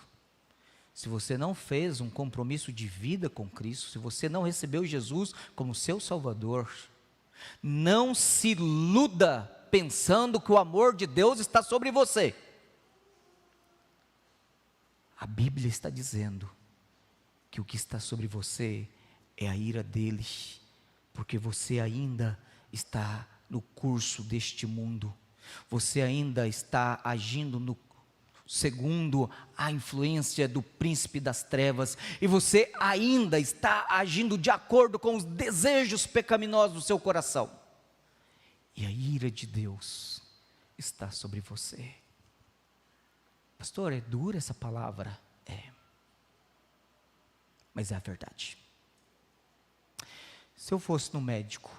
A: se você não fez um compromisso de vida com Cristo, se você não recebeu Jesus como seu Salvador, não se iluda pensando que o amor de Deus está sobre você. A Bíblia está dizendo que o que está sobre você é a ira dele, porque você ainda está no curso deste mundo, você ainda está agindo segundo a influência do príncipe das trevas, e você ainda está agindo de acordo com os desejos pecaminosos do seu coração, e a ira de Deus está sobre você. Pastor, é dura essa palavra? É. Mas é a verdade. Se eu fosse no médico,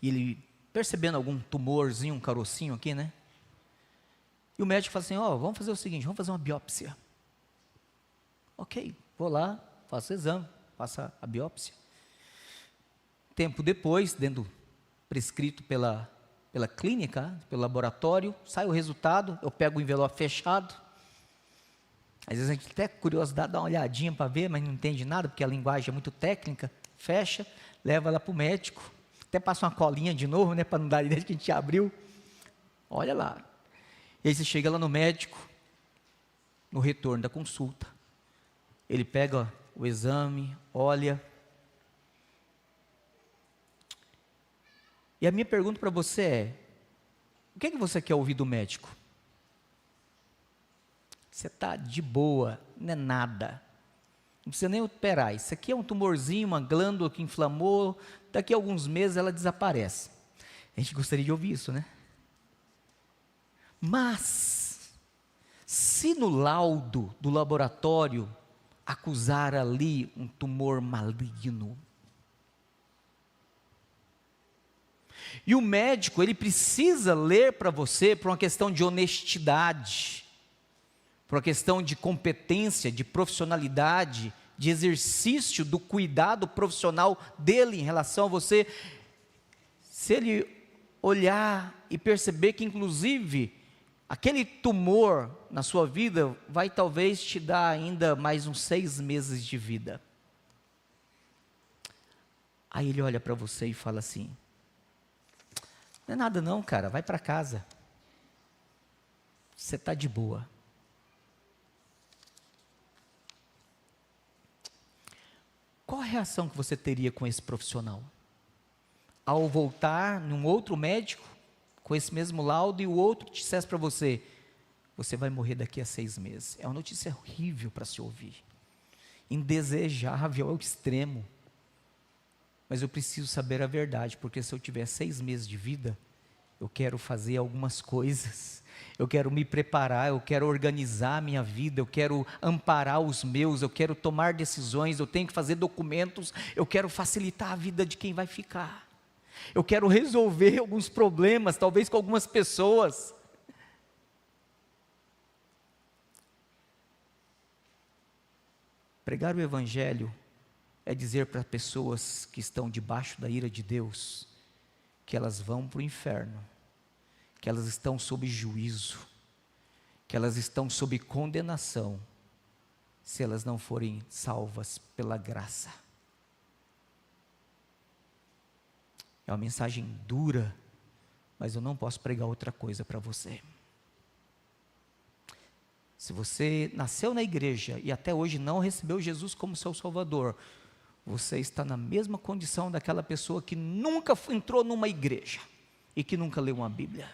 A: e ele percebendo algum tumorzinho, um carocinho aqui, né? E o médico fala assim: vamos fazer o seguinte, vamos fazer uma biópsia. Ok, vou lá, faço o exame, faço a biópsia. Tempo depois, prescrito pela clínica, pelo laboratório, sai o resultado, eu pego o envelope fechado. Às vezes a gente até curiosidade, dá uma olhadinha para ver, mas não entende nada, porque a linguagem é muito técnica, fecha, leva lá para o médico, até passa uma colinha de novo, né, para não dar ideia de que a gente abriu, olha lá. E aí você chega lá no médico, no retorno da consulta, ele pega o exame, olha. E a minha pergunta para você é: o que é que você quer ouvir do médico? Você está de boa, não é nada. Não precisa nem operar. Isso aqui é um tumorzinho, uma glândula que inflamou, daqui a alguns meses ela desaparece. A gente gostaria de ouvir isso, né? Mas, se no laudo do laboratório acusar ali um tumor maligno, e o médico, ele precisa ler para você por uma questão de honestidade, por uma questão de competência, de profissionalidade, de exercício do cuidado profissional dele em relação a você. Se ele olhar e perceber que inclusive aquele tumor na sua vida vai talvez te dar ainda mais uns 6 meses de vida. Aí ele olha para você e fala assim: não é nada não, cara, vai para casa. Você está de boa. Qual a reação que você teria com esse profissional? Ao voltar num outro médico, com esse mesmo laudo, e o outro dissesse para você: você vai morrer daqui a 6 meses. É uma notícia horrível para se ouvir. Indesejável ao extremo. Mas eu preciso saber a verdade, porque se eu tiver 6 meses de vida, eu quero fazer algumas coisas, eu quero me preparar, eu quero organizar a minha vida, eu quero amparar os meus, eu quero tomar decisões, eu tenho que fazer documentos, eu quero facilitar a vida de quem vai ficar, eu quero resolver alguns problemas, talvez com algumas pessoas. Pregar o Evangelho é dizer para pessoas que estão debaixo da ira de Deus, que elas vão para o inferno, que elas estão sob juízo, que elas estão sob condenação, se elas não forem salvas pela graça. É uma mensagem dura, mas eu não posso pregar outra coisa para você. Se você nasceu na igreja e até hoje não recebeu Jesus como seu Salvador, você está na mesma condição daquela pessoa que nunca entrou numa igreja e que nunca leu uma Bíblia.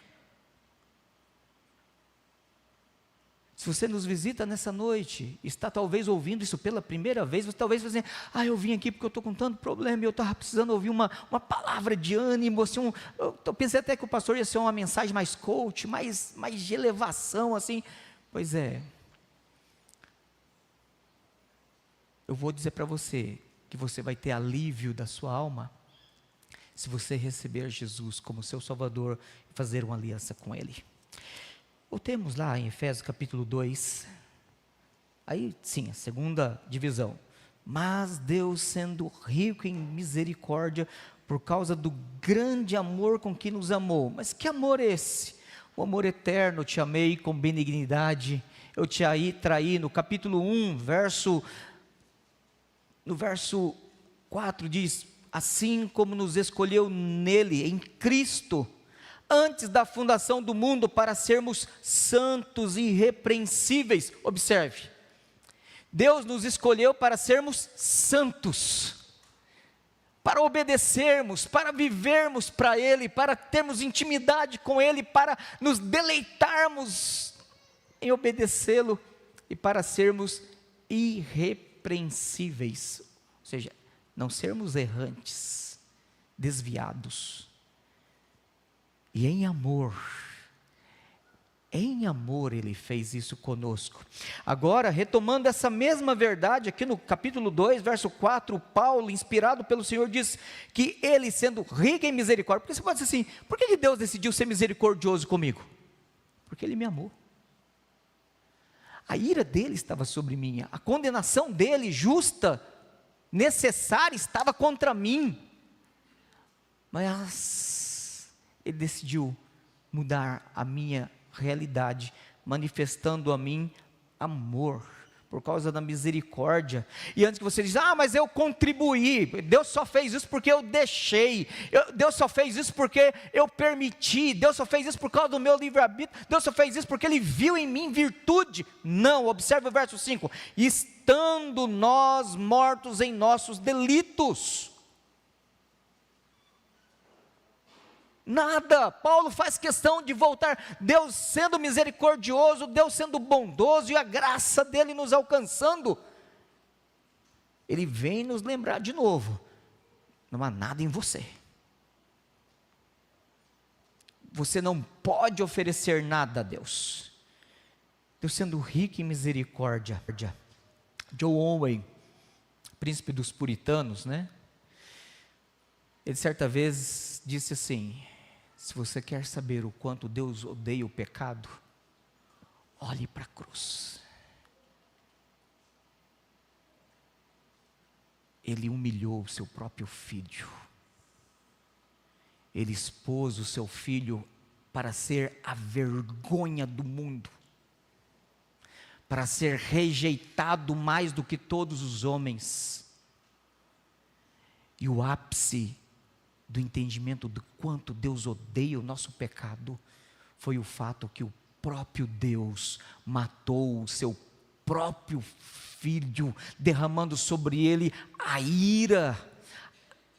A: Se você nos visita nessa noite, está talvez ouvindo isso pela primeira vez, você talvez vai dizer: eu vim aqui porque eu estou com tanto problema, e eu estava precisando ouvir uma palavra de ânimo, assim, eu pensei até que o pastor ia ser uma mensagem mais coach, mais de elevação, assim. Pois é, eu vou dizer para você, que você vai ter alívio da sua alma, se você receber Jesus como seu Salvador e fazer uma aliança com Ele. Voltemos lá em Efésios capítulo 2, aí sim, a segunda divisão. Mas Deus, sendo rico em misericórdia, por causa do grande amor com que nos amou. Mas que amor é esse? O amor eterno. Eu te amei com benignidade, eu te traí. No capítulo 1, no verso 4 diz: assim como nos escolheu nele, em Cristo, antes da fundação do mundo, para sermos santos e irrepreensíveis. Observe, Deus nos escolheu para sermos santos, para obedecermos, para vivermos para Ele, para termos intimidade com Ele, para nos deleitarmos em obedecê-lo e para sermos irrepreensíveis, ou seja, não sermos errantes, desviados. E em amor Ele fez isso conosco. Agora, retomando essa mesma verdade, aqui no capítulo 2, verso 4, Paulo, inspirado pelo Senhor, diz que Ele, sendo rico em misericórdia, porque você pode dizer assim: por que Deus decidiu ser misericordioso comigo? Porque Ele me amou. A ira dele estava sobre mim, a condenação dele, justa, necessária, estava contra mim, mas Ele decidiu mudar a minha realidade, manifestando a mim amor, por causa da misericórdia. E antes que você diz: mas eu contribuí, Deus só fez isso porque eu deixei, Deus só fez isso porque eu permiti, Deus só fez isso por causa do meu livre-arbítrio, Deus só fez isso porque Ele viu em mim virtude. Não, observe o verso 5, estando nós mortos em nossos delitos. Nada, Paulo faz questão de voltar, Deus sendo misericordioso, Deus sendo bondoso, e a graça dele nos alcançando, Ele vem nos lembrar de novo: não há nada em você. Você não pode oferecer nada a Deus. Deus sendo rico em misericórdia. John Owen, príncipe dos puritanos, né? Ele certa vez disse assim: se você quer saber o quanto Deus odeia o pecado, olhe para a cruz. Ele humilhou o seu próprio filho. Ele expôs o seu filho para ser a vergonha do mundo, para ser rejeitado mais do que todos os homens. E o ápice do entendimento do quanto Deus odeia o nosso pecado foi o fato que o próprio Deus matou o seu próprio filho, derramando sobre ele a ira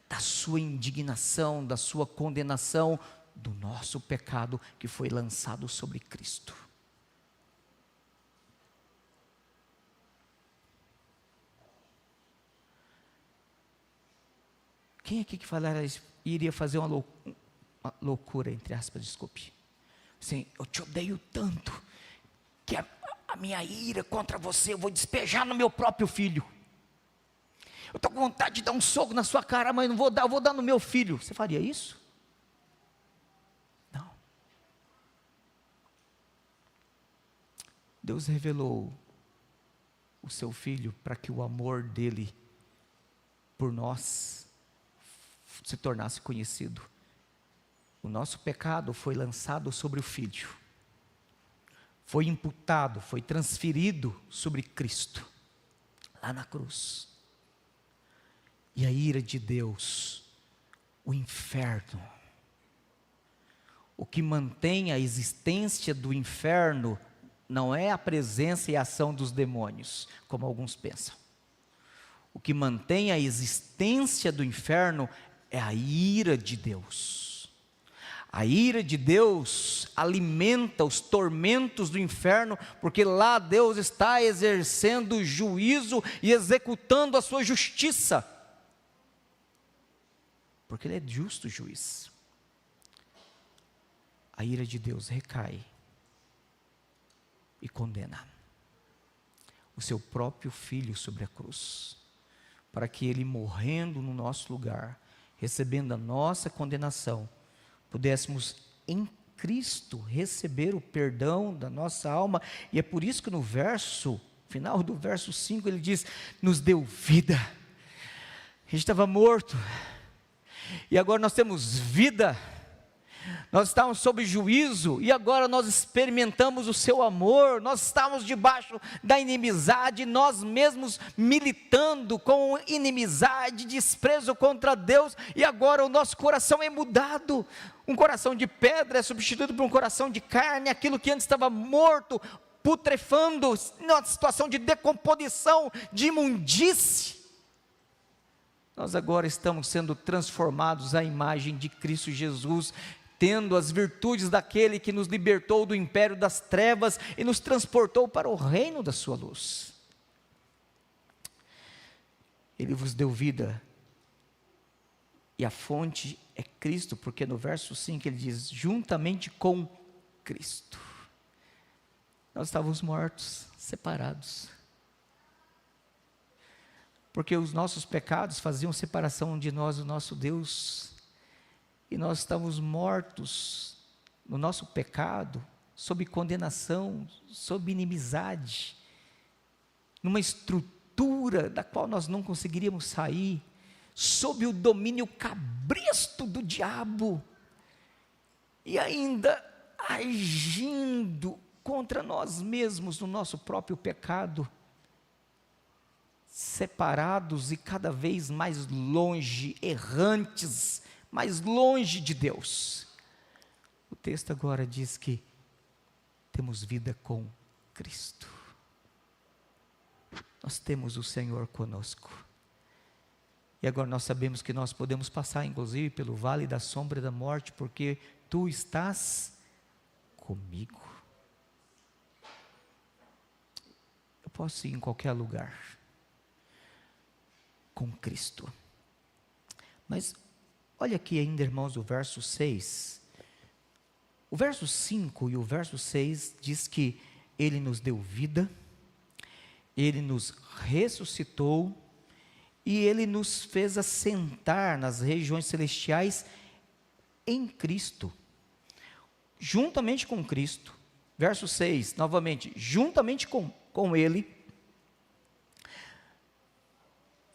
A: da sua indignação, da sua condenação, do nosso pecado que foi lançado sobre Cristo. Quem aqui que iria fazer uma loucura, entre aspas, desculpe, assim: eu te odeio tanto, que a minha ira contra você eu vou despejar no meu próprio filho. Eu estou com vontade de dar um soco na sua cara, mas não vou dar, eu vou dar no meu filho. Você faria isso? Não. Deus revelou o seu filho para que o amor dele por nós se tornasse conhecido. O nosso pecado foi lançado sobre o filho, foi imputado, foi transferido sobre Cristo, lá na cruz. E a ira de Deus, o inferno, o que mantém a existência do inferno não é a presença e a ação dos demônios, como alguns pensam. O que mantém a existência do inferno é a ira de Deus. A ira de Deus alimenta os tormentos do inferno, porque lá Deus está exercendo o juízo e executando a sua justiça. Porque Ele é justo juiz. A ira de Deus recai e condena o seu próprio filho sobre a cruz, para que Ele, morrendo no nosso lugar, recebendo a nossa condenação, pudéssemos em Cristo receber o perdão da nossa alma. E é por isso que no final do verso 5 ele diz: nos deu vida. A gente estava morto, e agora nós temos vida. Nós estávamos sob juízo, e agora nós experimentamos o seu amor. Nós estávamos debaixo da inimizade, nós mesmos militando com inimizade, desprezo contra Deus, e agora o nosso coração é mudado. Um coração de pedra é substituído por um coração de carne. Aquilo que antes estava morto, putrefando, numa situação de decomposição, de imundície, nós agora estamos sendo transformados à imagem de Cristo Jesus, tendo as virtudes daquele que nos libertou do império das trevas e nos transportou para o reino da sua luz. Ele vos deu vida, e a fonte é Cristo, porque no verso 5 ele diz: juntamente com Cristo. Nós estávamos mortos, separados, porque os nossos pecados faziam separação de nós do nosso Deus, e nós estávamos mortos no nosso pecado, sob condenação, sob inimizade, numa estrutura da qual nós não conseguiríamos sair, sob o domínio cabresto do diabo, e ainda agindo contra nós mesmos no nosso próprio pecado, separados e cada vez mais longe, errantes, mais longe de Deus. O texto agora diz que temos vida com Cristo. Nós temos o Senhor conosco. E agora nós sabemos que nós podemos passar, inclusive, pelo vale da sombra da morte, porque Tu estás comigo. Eu posso ir em qualquer lugar. com Cristo. Mas olha aqui ainda, irmãos, o verso 6. O verso 5 e o verso 6 diz que Ele nos deu vida, Ele nos ressuscitou e Ele nos fez assentar nas regiões celestiais em Cristo, juntamente com Cristo. Verso 6, novamente, juntamente com Ele.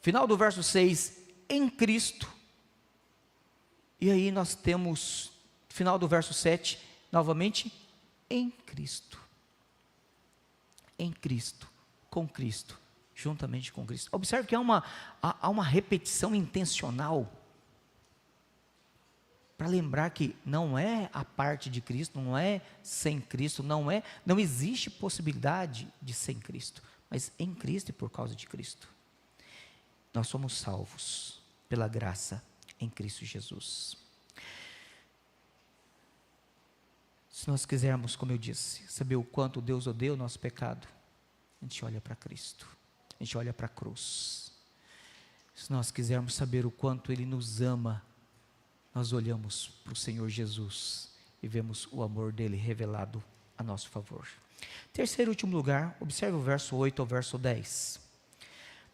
A: Final do verso 6, em Cristo. E aí nós temos, final do verso 7, novamente, em Cristo. Em Cristo, com Cristo, juntamente com Cristo. Observe que há uma repetição intencional, para lembrar que não é a parte de Cristo, não é sem Cristo, não existe possibilidade de sem Cristo, mas em Cristo e por causa de Cristo. Nós somos salvos pela graça em Cristo Jesus. Se nós quisermos, como eu disse, saber o quanto Deus odeia o nosso pecado, a gente olha para Cristo, a gente olha para a cruz. Se nós quisermos saber o quanto Ele nos ama, nós olhamos para o Senhor Jesus e vemos o amor dEle revelado a nosso favor. Terceiro e último lugar, observe o verso 8 ao verso 10.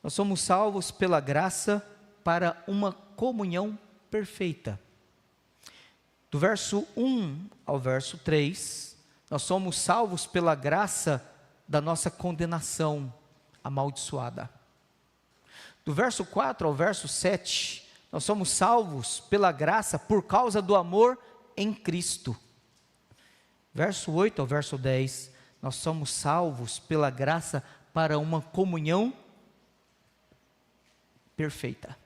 A: Nós somos salvos pela graça para uma comunhão perfeita. Do verso 1 ao verso 3, nós somos salvos pela graça da nossa condenação amaldiçoada. Do verso 4 ao verso 7, nós somos salvos pela graça por causa do amor em Cristo. Verso 8 ao verso 10, nós somos salvos pela graça para uma comunhão perfeita.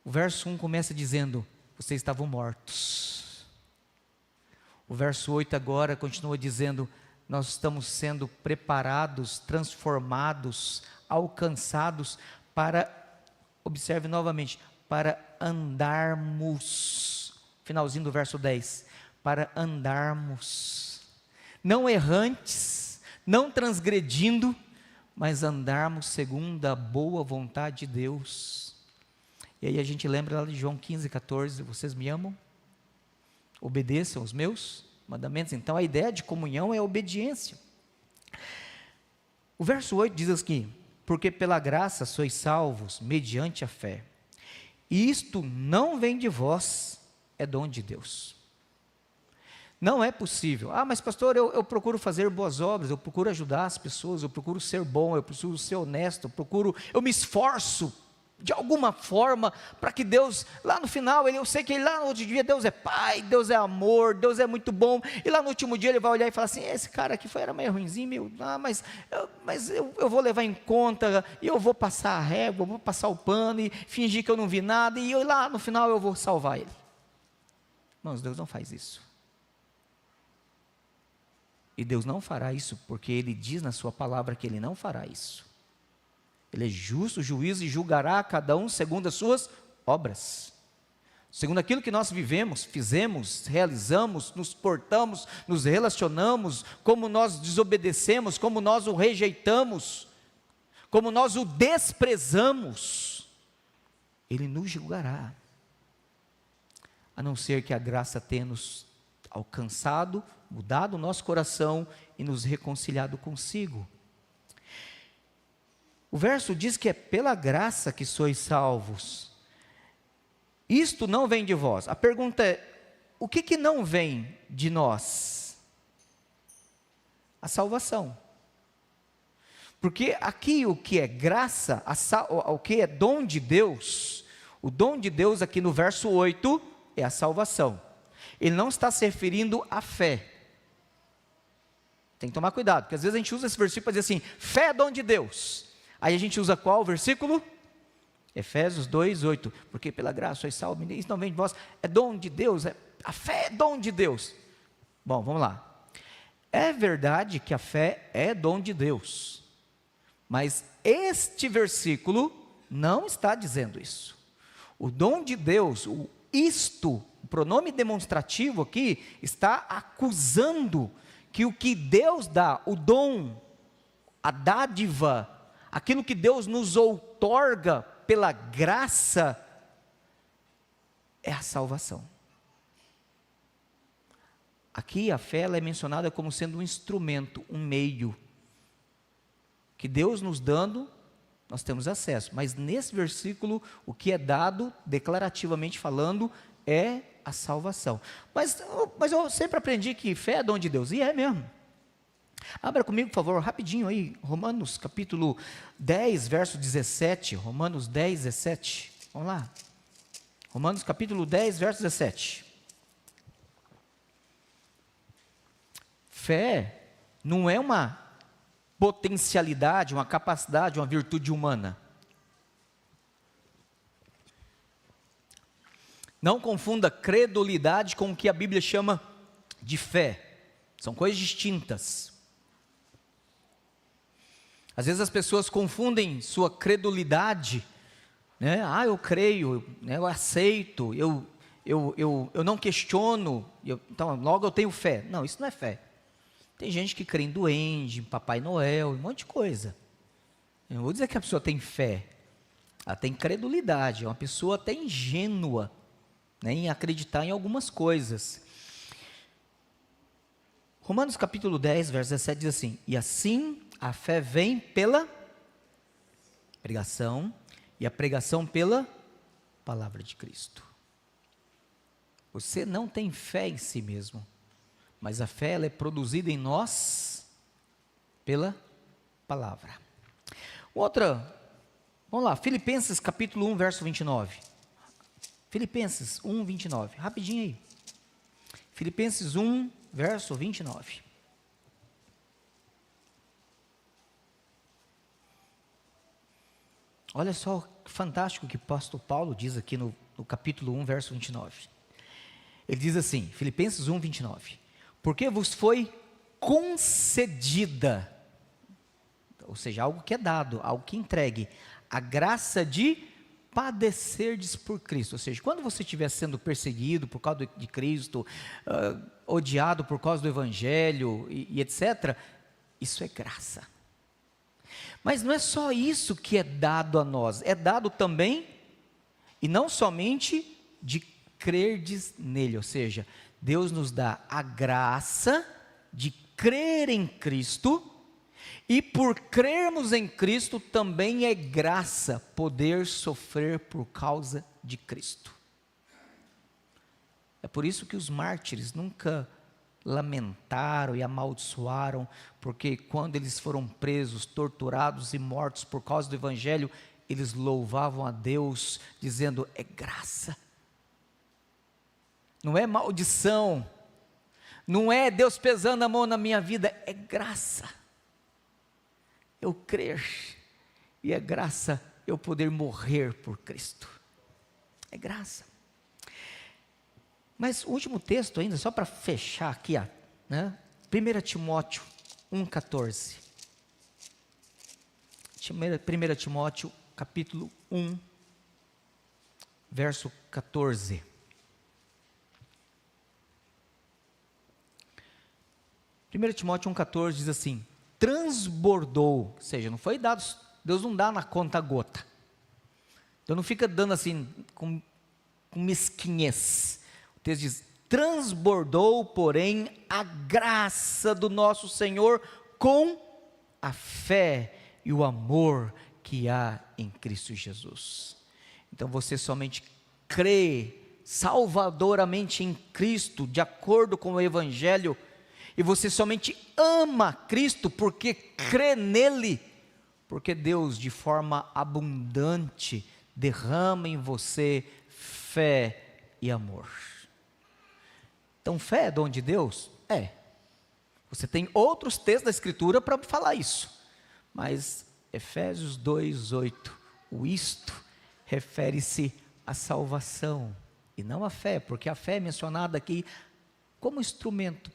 A: O verso 1 começa dizendo: vocês estavam mortos. O verso 8 agora continua dizendo: nós estamos sendo preparados, transformados, alcançados para, observe novamente, para andarmos. Finalzinho do verso 10, para andarmos, não errantes, não transgredindo, mas andarmos segundo a boa vontade de Deus. E aí a gente lembra lá de João 15,14, vocês me amam? Obedeçam os meus mandamentos. Então a ideia de comunhão é obediência. O verso 8 diz assim: porque pela graça sois salvos, mediante a fé. E isto não vem de vós, é dom de Deus. Não é possível. Mas pastor, eu procuro fazer boas obras, eu procuro ajudar as pessoas, eu procuro ser bom, eu procuro ser honesto, eu me esforço de alguma forma para que Deus, lá no final, eu sei que lá no outro dia Deus é Pai, Deus é amor, Deus é muito bom, e lá no último dia Ele vai olhar e falar assim: esse cara aqui era meio ruinzinho, mas eu vou levar em conta, e eu vou passar a régua, eu vou passar o pano, e fingir que eu não vi nada, e lá no final eu vou salvar ele. Irmãos, Deus não faz isso. E Deus não fará isso, porque Ele diz na sua palavra que Ele não fará isso. Ele é justo, juiz, e julgará cada um segundo as suas obras, segundo aquilo que nós vivemos, fizemos, realizamos, nos portamos, nos relacionamos, como nós desobedecemos, como nós o rejeitamos, como nós o desprezamos. Ele nos julgará, a não ser que a graça tenha nos alcançado, mudado o nosso coração e nos reconciliado consigo. O verso diz que é pela graça que sois salvos. Isto não vem de vós. A pergunta é: o que não vem de nós? A salvação. Porque aqui o que é graça, o que é dom de Deus, o dom de Deus aqui no verso 8 é a salvação. Ele não está se referindo à fé. Tem que tomar cuidado, porque às vezes a gente usa esse versículo para dizer assim: fé é dom de Deus. Aí a gente usa qual versículo? Efésios 2:8. Porque pela graça sois salvos, isso não vem de vós, é dom de Deus, a fé é dom de Deus. Bom, vamos lá. É verdade que a fé é dom de Deus, mas este versículo não está dizendo isso. O dom de Deus, o pronome demonstrativo aqui, está acusando que o que Deus dá, o dom, a dádiva, aquilo que Deus nos outorga pela graça é a salvação. Aqui a fé ela é mencionada como sendo um instrumento, um meio, que Deus nos dando, nós temos acesso. Mas nesse versículo, o que é dado, declarativamente falando, é a salvação. Mas eu sempre aprendi que fé é dom de Deus, e é mesmo. Abra comigo, por favor, rapidinho aí, Romanos capítulo 10, verso 17, Romanos 10, 17, vamos lá. Romanos capítulo 10, verso 17. Fé não é uma potencialidade, uma capacidade, uma virtude humana. Não confunda credulidade com o que a Bíblia chama de fé. São coisas distintas. Às vezes as pessoas confundem sua credulidade, né? Eu creio, né? Eu aceito, eu não questiono, então logo eu tenho fé. Não, isso não é fé. Tem gente que crê em duende, em Papai Noel, um monte de coisa. Eu não vou dizer que a pessoa tem fé, ela tem credulidade, é uma pessoa até ingênua, né, em acreditar em algumas coisas. Romanos capítulo 10, verso 17 diz assim: e assim a fé vem pela pregação, e a pregação pela palavra de Cristo. Você não tem fé em si mesmo, mas a fé ela é produzida em nós pela palavra. Vamos lá, Filipenses capítulo 1, verso 29. Filipenses 1, 29, rapidinho aí. Filipenses 1, verso 29. Olha só que fantástico que o apóstolo Paulo diz aqui no capítulo 1, verso 29. Ele diz assim, Filipenses 1, 29. Porque vos foi concedida, ou seja, algo que é dado, algo que é entregue, a graça de padecerdes por Cristo. Ou seja, quando você estiver sendo perseguido por causa de Cristo, odiado por causa do Evangelho e etc., isso é graça. Mas não é só isso que é dado a nós, é dado também, e não somente de crerdes nele, ou seja, Deus nos dá a graça de crer em Cristo, e por crermos em Cristo também é graça poder sofrer por causa de Cristo. É por isso que os mártires nunca lamentaram e amaldiçoaram, porque quando eles foram presos, torturados e mortos por causa do Evangelho, eles louvavam a Deus, dizendo: é graça, não é maldição, não é Deus pesando a mão na minha vida, é graça, eu crer, e é graça eu poder morrer por Cristo, é graça. Mas o último texto ainda, só para fechar aqui, né? 1 Timóteo 1,14. 1 Timóteo capítulo 1, verso 14. 1 Timóteo 1,14 diz assim: transbordou, ou seja, não foi dado, Deus não dá na conta gota, Deus não fica dando assim com mesquinhez. O texto diz: transbordou, porém, a graça do nosso Senhor com a fé e o amor que há em Cristo Jesus. Então você somente crê salvadoramente em Cristo, de acordo com o Evangelho, e você somente ama Cristo porque crê nele, porque Deus de forma abundante derrama em você fé e amor. Então fé é dom de Deus? É. Você tem outros textos da Escritura para falar isso, mas Efésios 2:8, o isto refere-se à salvação e não à fé, porque a fé é mencionada aqui como instrumento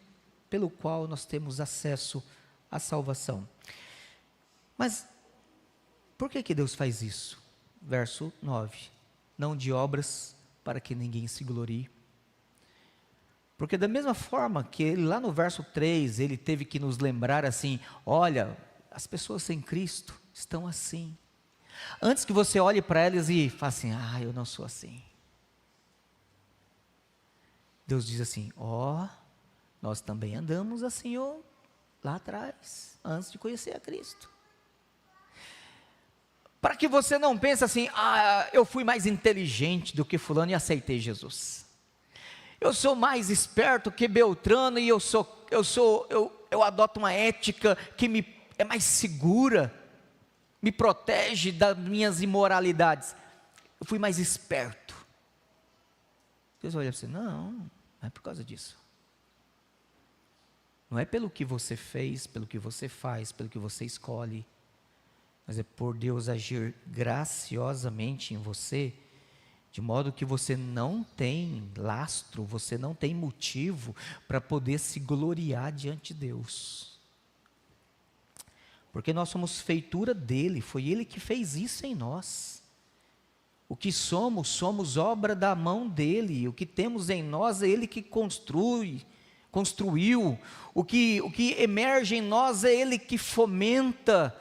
A: pelo qual nós temos acesso à salvação. Mas por que Deus faz isso? Verso 9, não de obras para que ninguém se glorie. Porque da mesma forma que ele, lá no verso 3, ele teve que nos lembrar assim: olha, as pessoas sem Cristo estão assim. Antes que você olhe para elas e fale assim, eu não sou assim. Deus diz assim, nós também andamos assim, lá atrás, antes de conhecer a Cristo. Para que você não pense assim, eu fui mais inteligente do que fulano e aceitei Jesus. Eu sou mais esperto que Beltrano e eu adoto uma ética que é mais segura, me protege das minhas imoralidades. Eu fui mais esperto. Deus olha para você, não é por causa disso. Não é pelo que você fez, pelo que você faz, pelo que você escolhe, mas é por Deus agir graciosamente em você, de modo que você não tem lastro, você não tem motivo para poder se gloriar diante de Deus. Porque nós somos feitura dele, foi ele que fez isso em nós. O que somos obra da mão dele, o que temos em nós é ele que construiu, o que emerge em nós é ele que fomenta,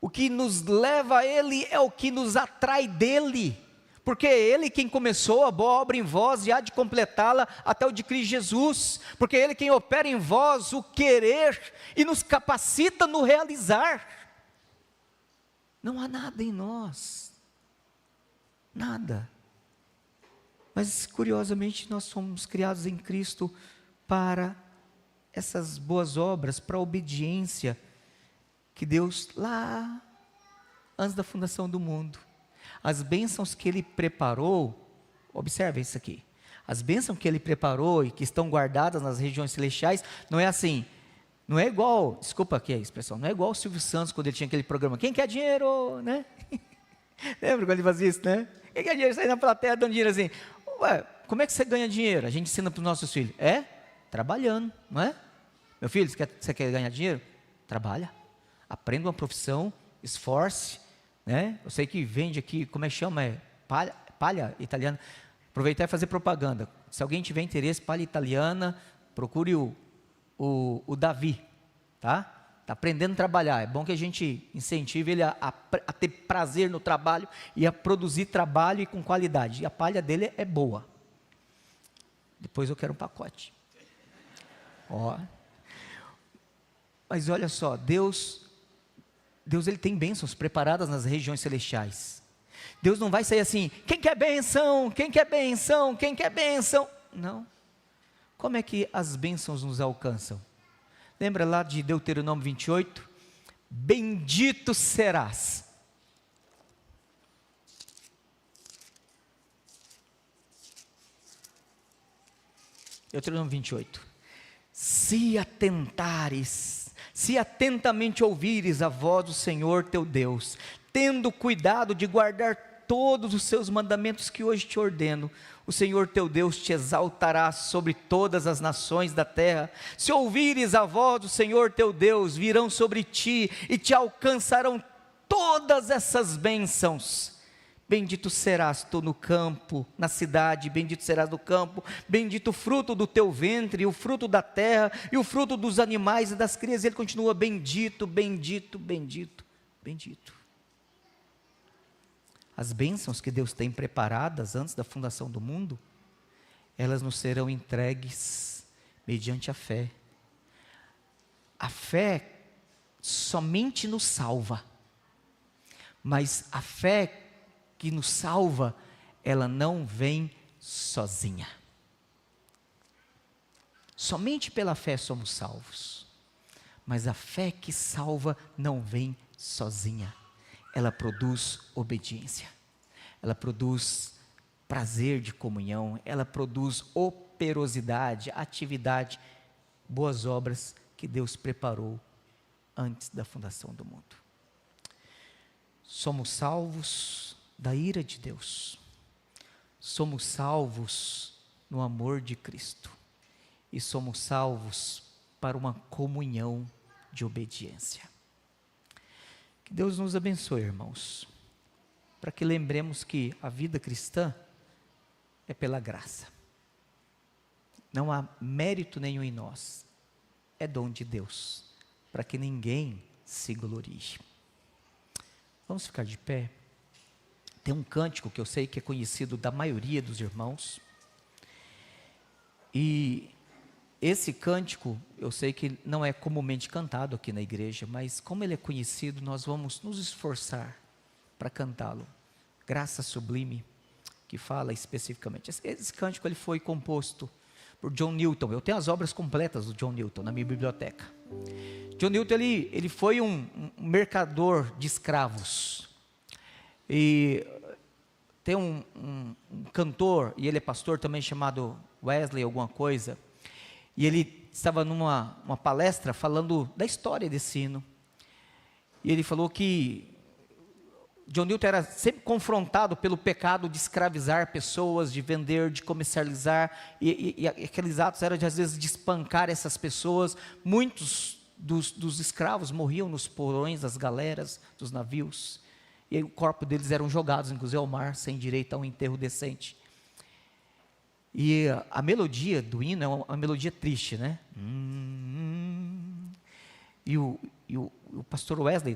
A: o que nos leva a ele é o que nos atrai dele, porque é ele quem começou a boa obra em vós e há de completá-la até o de Cristo Jesus, porque é ele quem opera em vós o querer e nos capacita no realizar. Não há nada em nós, nada, mas curiosamente nós somos criados em Cristo para essas boas obras, para a obediência que Deus lá, antes da fundação do mundo, as bênçãos que Ele preparou, observe isso aqui, as bênçãos que Ele preparou e que estão guardadas nas regiões celestiais, não é assim, não é igual, desculpa aqui a expressão, não é igual o Silvio Santos quando ele tinha aquele programa, quem quer dinheiro, né? Lembra quando ele fazia isso, né? Quem quer dinheiro, sai na plateia dando dinheiro assim, como é que você ganha dinheiro? A gente ensina para os nossos filhos, trabalhando, não é? Meu filho, você quer ganhar dinheiro? Trabalha, aprenda uma profissão, esforce, né? Eu sei que vende aqui, como é que chama? Palha italiana. Aproveitar e fazer propaganda. Se alguém tiver interesse, palha italiana, procure o Davi, tá? Está aprendendo a trabalhar. É bom que a gente incentive ele a ter prazer no trabalho e a produzir trabalho e com qualidade. E a palha dele é boa. Depois eu quero um pacote. Mas olha só, Deus ele tem bênçãos preparadas nas regiões celestiais. Deus não vai sair assim, quem quer bênção, quem quer bênção, quem quer bênção. Não. Como é que as bênçãos nos alcançam? Lembra lá de Deuteronômio 28? Bendito serás. Deuteronômio 28. Se atentamente ouvires a voz do Senhor teu Deus, tendo cuidado de guardar todos os seus mandamentos que hoje te ordeno, o Senhor teu Deus te exaltará sobre todas as nações da terra. Se ouvires a voz do Senhor teu Deus, virão sobre ti e te alcançarão todas essas bênçãos. Bendito serás tu no campo, na cidade, bendito serás no campo, bendito o fruto do teu ventre, o fruto da terra, e o fruto dos animais e das crias. Ele continua, bendito, bendito, bendito, bendito. As bênçãos que Deus tem preparadas antes da fundação do mundo, elas nos serão entregues mediante a fé. A fé somente nos salva, mas a fé que nos salva, ela não vem sozinha. Somente pela fé somos salvos, mas a fé que salva não vem sozinha. Ela produz obediência, ela produz prazer de comunhão, ela produz operosidade, atividade, boas obras que Deus preparou antes da fundação do mundo. Somos salvos da ira de Deus, somos salvos no amor de Cristo, e somos salvos para uma comunhão de obediência. Que Deus nos abençoe, irmãos, para que lembremos que a vida cristã é pela graça, não há mérito nenhum em nós, é dom de Deus, para que ninguém se glorie. Vamos ficar de pé? Tem um cântico que eu sei que é conhecido da maioria dos irmãos, e esse cântico eu sei que não é comumente cantado aqui na igreja, mas como ele é conhecido, nós vamos nos esforçar para cantá-lo. Graça Sublime, que fala especificamente. Esse cântico ele foi composto por John Newton. Eu tenho as obras completas do John Newton na minha biblioteca. John Newton ele foi um mercador de escravos. E tem um cantor, e ele é pastor também, chamado Wesley alguma coisa, e ele estava numa palestra falando da história desse hino, e ele falou que John Newton era sempre confrontado pelo pecado de escravizar pessoas, de vender, de comercializar, e aqueles atos eram às vezes de espancar essas pessoas. Muitos dos escravos morriam nos porões das galeras, dos navios, e aí o corpo deles eram jogados, inclusive ao mar, sem direito a um enterro decente. E a melodia do hino é uma melodia triste, né? E o pastor Wesley,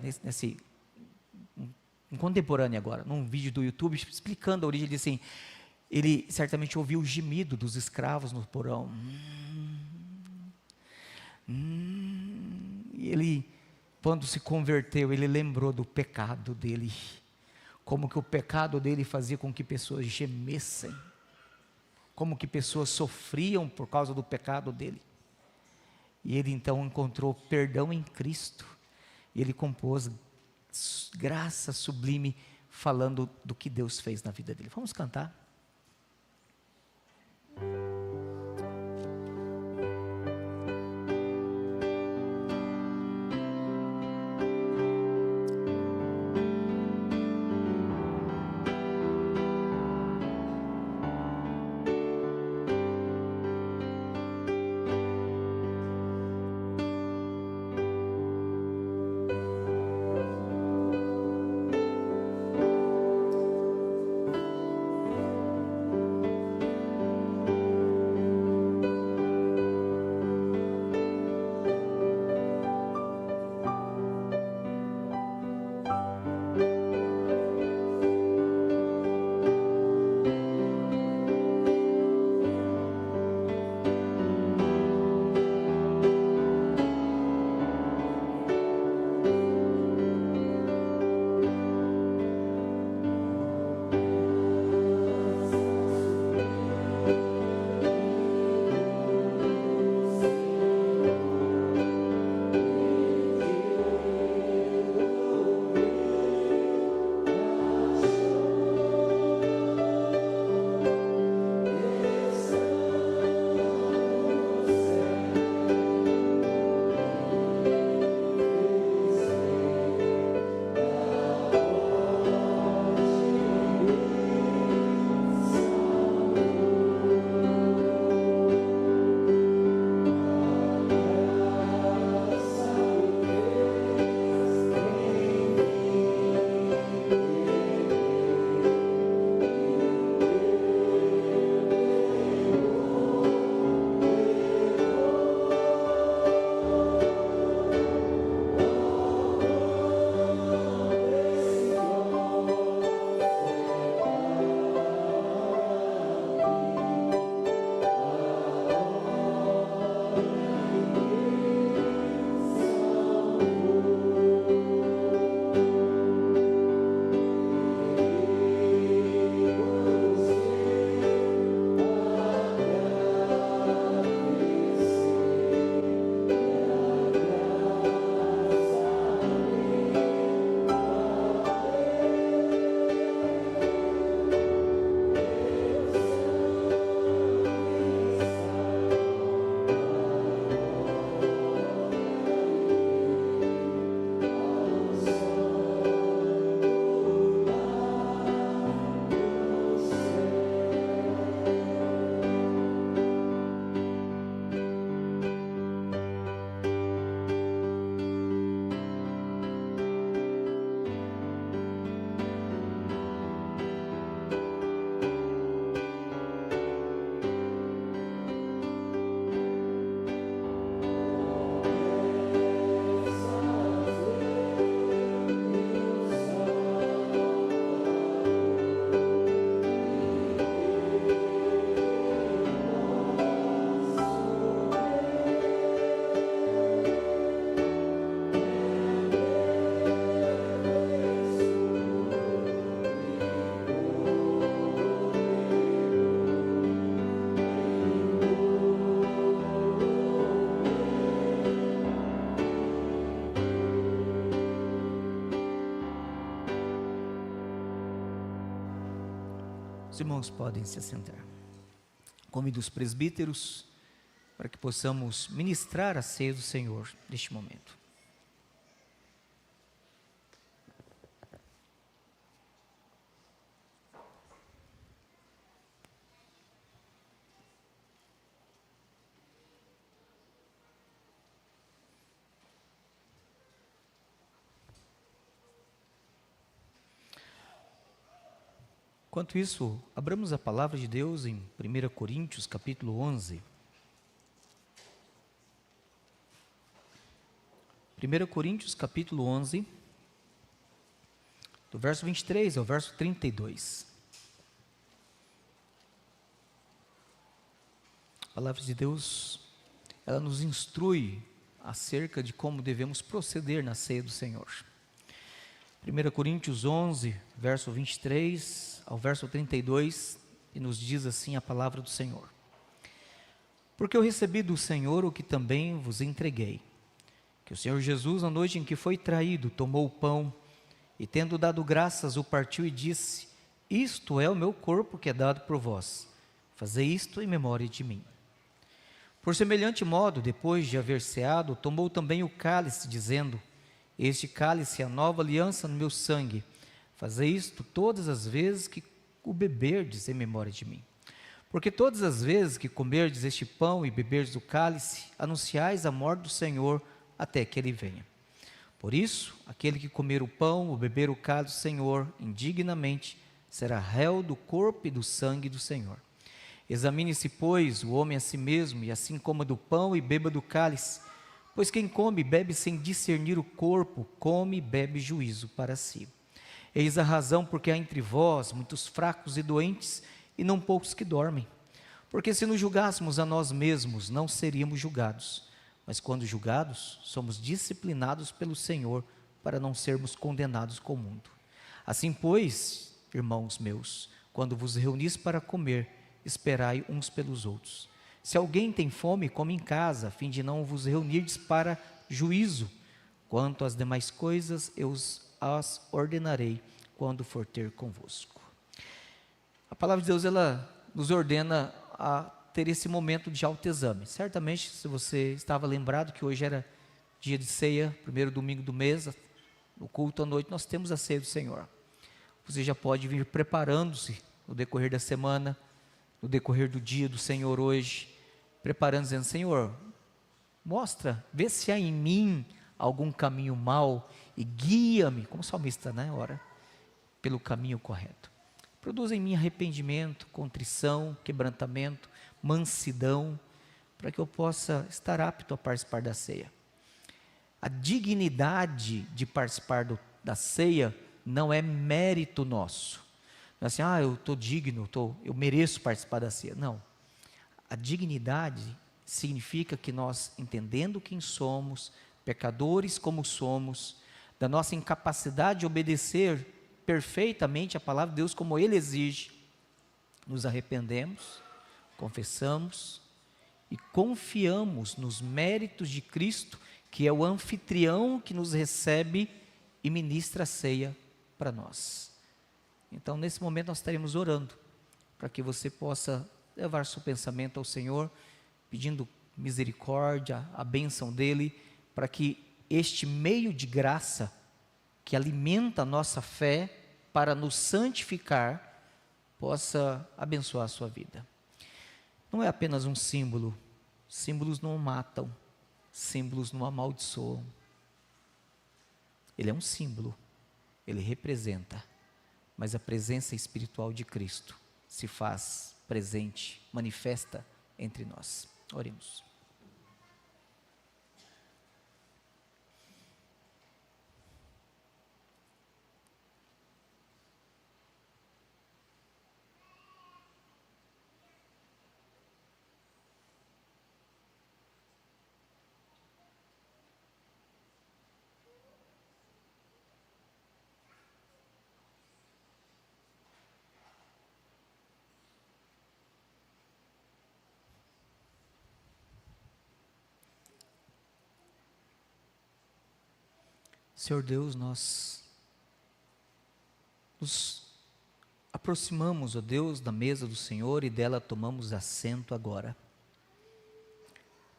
A: um contemporâneo agora, num vídeo do YouTube, explicando a origem, ele disse assim, ele certamente ouviu o gemido dos escravos no porão. E ele, quando se converteu, ele lembrou do pecado dele, como que o pecado dele fazia com que pessoas gemessem, como que pessoas sofriam por causa do pecado dele. E ele então encontrou perdão em Cristo, e ele compôs Graça Sublime, falando do que Deus fez na vida dele. Vamos cantar? Os irmãos podem se assentar. Convido os presbíteros para que possamos ministrar a ceia do Senhor neste momento. Enquanto isso, abramos a palavra de Deus em 1 Coríntios, capítulo 11. 1 Coríntios, capítulo 11, do verso 23 ao verso 32. A palavra de Deus, ela nos instrui acerca de como devemos proceder na ceia do Senhor. 1 Coríntios 11, verso 23 ao verso 32, e nos diz assim a palavra do Senhor. Porque eu recebi do Senhor o que também vos entreguei, que o Senhor Jesus, na noite em que foi traído, tomou o pão, e tendo dado graças, o partiu e disse: isto é o meu corpo que é dado por vós, fazei isto em memória de mim. Por semelhante modo, depois de haver ceado, tomou também o cálice, dizendo: este cálice é a nova aliança no meu sangue, fazei isto todas as vezes que o beberdes em memória de mim. Porque todas as vezes que comerdes este pão e beberdes o cálice, anunciais a morte do Senhor até que Ele venha. Por isso, aquele que comer o pão ou beber o cálice do Senhor indignamente, será réu do corpo e do sangue do Senhor. Examine-se, pois, o homem a si mesmo, e assim coma do pão e beba do cálice. Pois quem come e bebe sem discernir o corpo, come e bebe juízo para si. Eis a razão porque há entre vós muitos fracos e doentes, e não poucos que dormem. Porque se nos julgássemos a nós mesmos, não seríamos julgados. Mas quando julgados, somos disciplinados pelo Senhor, para não sermos condenados com o mundo. Assim, pois, irmãos meus, quando vos reunis para comer, esperai uns pelos outros. Se alguém tem fome, come em casa, a fim de não vos reunirdes para juízo. Quanto às demais coisas, eu as ordenarei quando for ter convosco. A palavra de Deus, ela nos ordena a ter esse momento de autoexame. Certamente, se você estava lembrado que hoje era dia de ceia, primeiro domingo do mês, no culto à noite, nós temos a ceia do Senhor. Você já pode vir preparando-se no decorrer da semana, no decorrer do dia do Senhor hoje, preparando, dizendo: Senhor, mostra, vê se há em mim algum caminho mau e guia-me, como salmista, né, ora, pelo caminho correto. Produza em mim arrependimento, contrição, quebrantamento, mansidão, para que eu possa estar apto a participar da ceia. A dignidade de participar da ceia não é mérito nosso. Não é assim: eu estou digno, eu mereço participar da ceia. Não. A dignidade significa que nós, entendendo quem somos, pecadores como somos, da nossa incapacidade de obedecer perfeitamente a palavra de Deus como Ele exige, nos arrependemos, confessamos e confiamos nos méritos de Cristo, que é o anfitrião que nos recebe e ministra a ceia para nós. Então, nesse momento, nós estaremos orando para que você possa levar seu pensamento ao Senhor, pedindo misericórdia, a bênção dEle, para que este meio de graça, que alimenta a nossa fé para nos santificar, possa abençoar a sua vida. Não é apenas um símbolo, símbolos não matam, símbolos não amaldiçoam. Ele é um símbolo, ele representa, mas a presença espiritual de Cristo se faz presente, manifesta entre nós. Oremos. Senhor Deus, nós nos aproximamos, ó Deus, da mesa do Senhor e dela tomamos assento agora,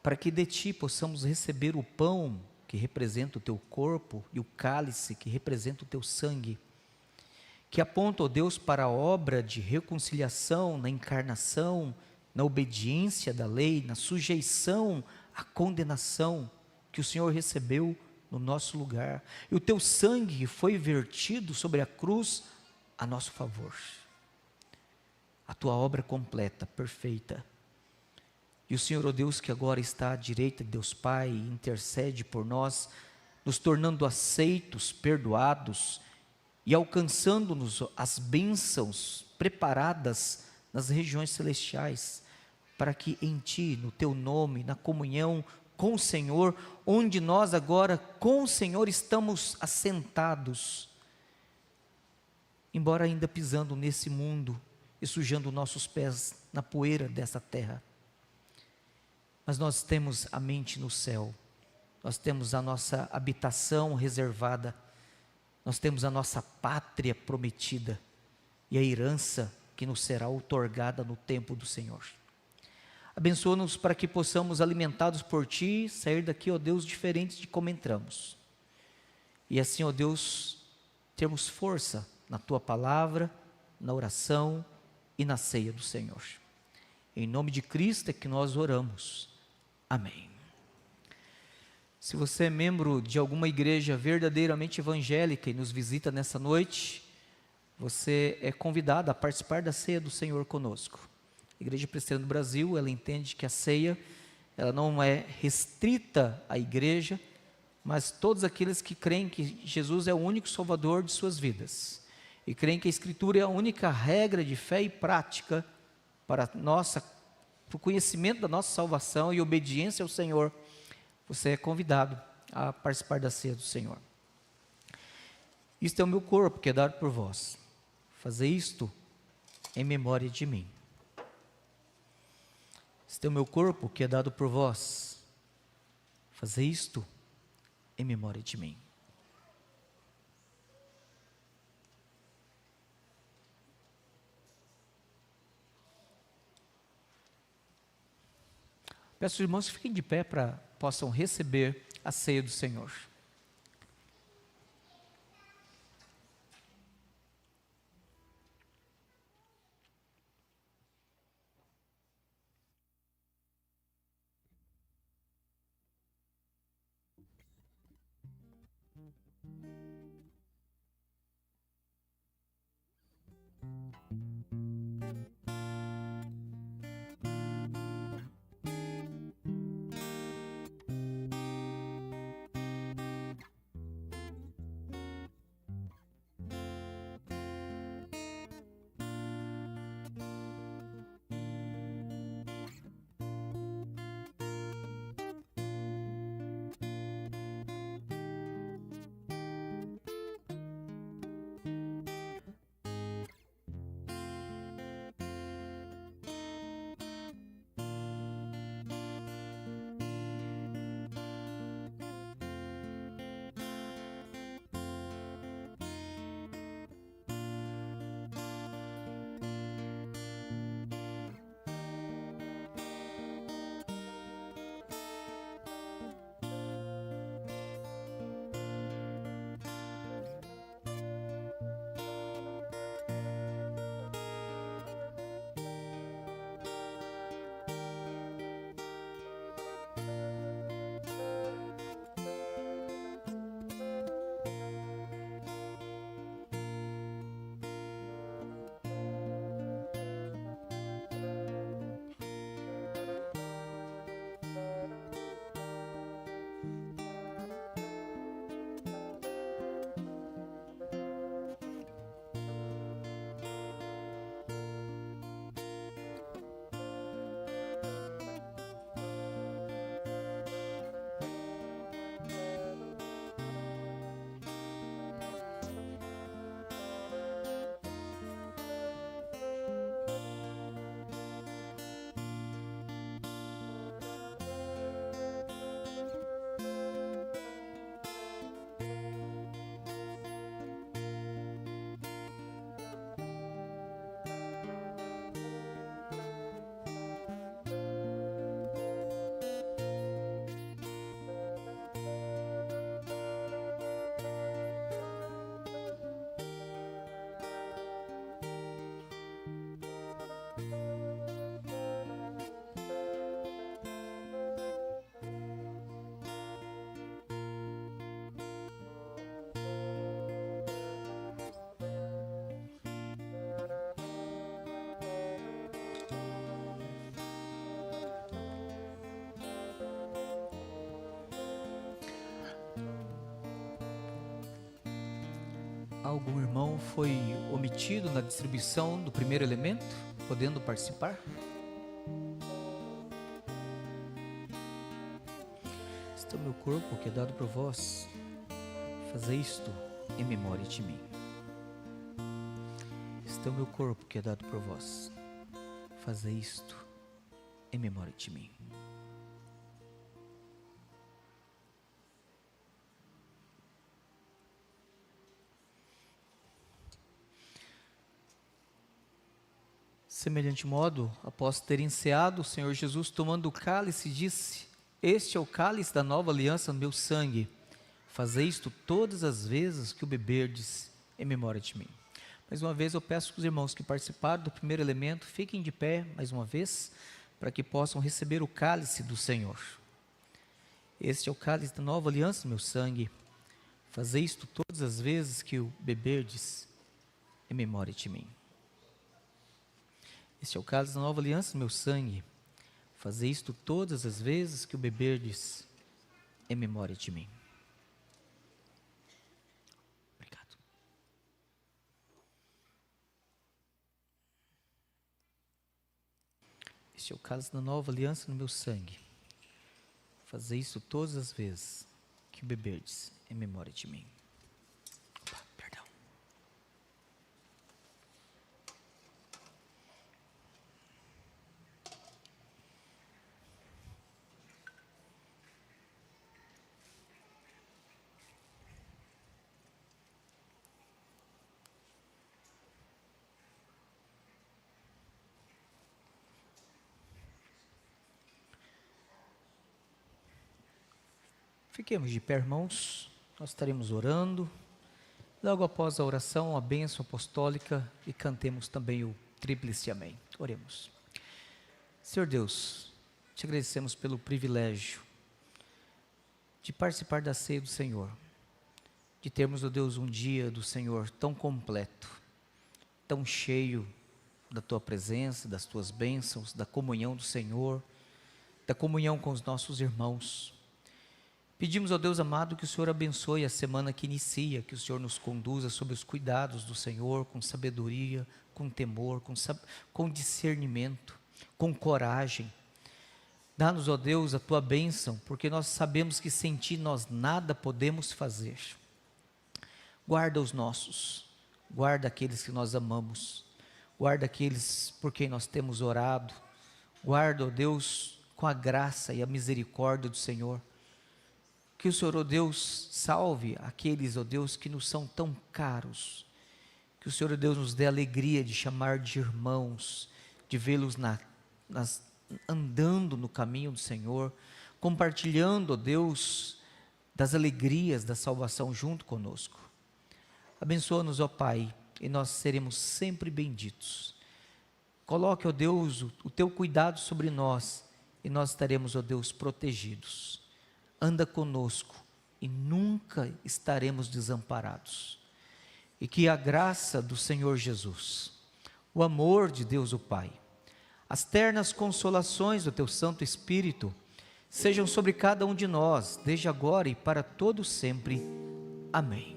A: para que de Ti possamos receber o pão que representa o Teu corpo e o cálice que representa o Teu sangue, que aponta, ó Deus, para a obra de reconciliação na encarnação, na obediência da lei, na sujeição à condenação que o Senhor recebeu no nosso lugar, e o Teu sangue foi vertido sobre a cruz a nosso favor. A Tua obra completa, perfeita. E o Senhor, ó Deus, que agora está à direita de Deus Pai, intercede por nós, nos tornando aceitos, perdoados e alcançando-nos as bênçãos preparadas nas regiões celestiais, para que em Ti, no Teu nome, na comunhão com o Senhor, onde nós agora com o Senhor estamos assentados, embora ainda pisando nesse mundo e sujando nossos pés na poeira dessa terra, mas nós temos a mente no céu, nós temos a nossa habitação reservada, nós temos a nossa pátria prometida e a herança que nos será outorgada no tempo do Senhor. Abençoa-nos para que possamos, alimentados por Ti, sair daqui, ó Deus, diferentes de como entramos. E assim, ó Deus, termos força na Tua palavra, na oração e na ceia do Senhor. Em nome de Cristo é que nós oramos. Amém. Se você é membro de alguma igreja verdadeiramente evangélica e nos visita nessa noite, você é convidado a participar da ceia do Senhor conosco. A Igreja Presbiteriana do Brasil, ela entende que a ceia, ela não é restrita à igreja, mas todos aqueles que creem que Jesus é o único salvador de suas vidas, e creem que a Escritura é a única regra de fé e prática para o conhecimento da nossa salvação e obediência ao Senhor, você é convidado a participar da ceia do Senhor. Isto é o meu corpo que é dado por vós. Fazei isto em memória de mim. Este é o meu corpo que é dado por vós. Fazei isto em memória de mim. Peço aos irmãos que fiquem de pé para possam receber a ceia do Senhor. Algum irmão foi omitido na distribuição do primeiro elemento, podendo participar? Este é o meu corpo que é dado por vós. Fazei isto em memória de mim. Este é o meu corpo que é dado por vós. Fazei isto em memória de mim. Semelhante modo, após ter enceado, o Senhor Jesus, tomando o cálice, disse: Este é o cálice da nova aliança no meu sangue. Fazei isto todas as vezes que o beberdes em memória de mim. Mais uma vez eu peço que os irmãos que participaram do primeiro elemento fiquem de pé mais uma vez, para que possam receber o cálice do Senhor. Este é o cálice da nova aliança no meu sangue. Fazei isto todas as vezes que o beberdes em memória de mim. Este é o cálice da nova aliança no meu sangue. Fazei isto todas as vezes que o beberdes em memória de mim. Obrigado. Este é o cálice da nova aliança no meu sangue. Fazei isto todas as vezes que o beberdes em memória de mim. Opa, perdão. Fiquemos de pé, irmãos, nós estaremos orando. Logo após a oração, a bênção apostólica, e cantemos também o tríplice amém. Oremos. Senhor Deus, te agradecemos pelo privilégio de participar da ceia do Senhor, de termos, ó Deus, um dia do Senhor tão completo, tão cheio da Tua presença, das Tuas bênçãos, da comunhão do Senhor, da comunhão com os nossos irmãos. Pedimos ao Deus amado que o Senhor abençoe a semana que inicia, que o Senhor nos conduza sob os cuidados do Senhor, com sabedoria, com temor, com discernimento, com coragem. Dá-nos, ó Deus, a Tua bênção, porque nós sabemos que sem Ti nós nada podemos fazer. Guarda os nossos, guarda aqueles que nós amamos, guarda aqueles por quem nós temos orado, guarda, ó Deus, com a graça e a misericórdia do Senhor. Que o Senhor, ó Deus, salve aqueles, ó Deus, que nos são tão caros. Que o Senhor, ó Deus, nos dê alegria de chamar de irmãos, de vê-los andando no caminho do Senhor, compartilhando, ó Deus, das alegrias da salvação junto conosco. Abençoa-nos, ó Pai, e nós seremos sempre benditos. Coloque, ó Deus, o Teu cuidado sobre nós, e nós estaremos, ó Deus, protegidos. Anda conosco e nunca estaremos desamparados. E que a graça do Senhor Jesus, o amor de Deus o Pai, as ternas consolações do Teu Santo Espírito, sejam sobre cada um de nós, desde agora e para todo sempre. Amém.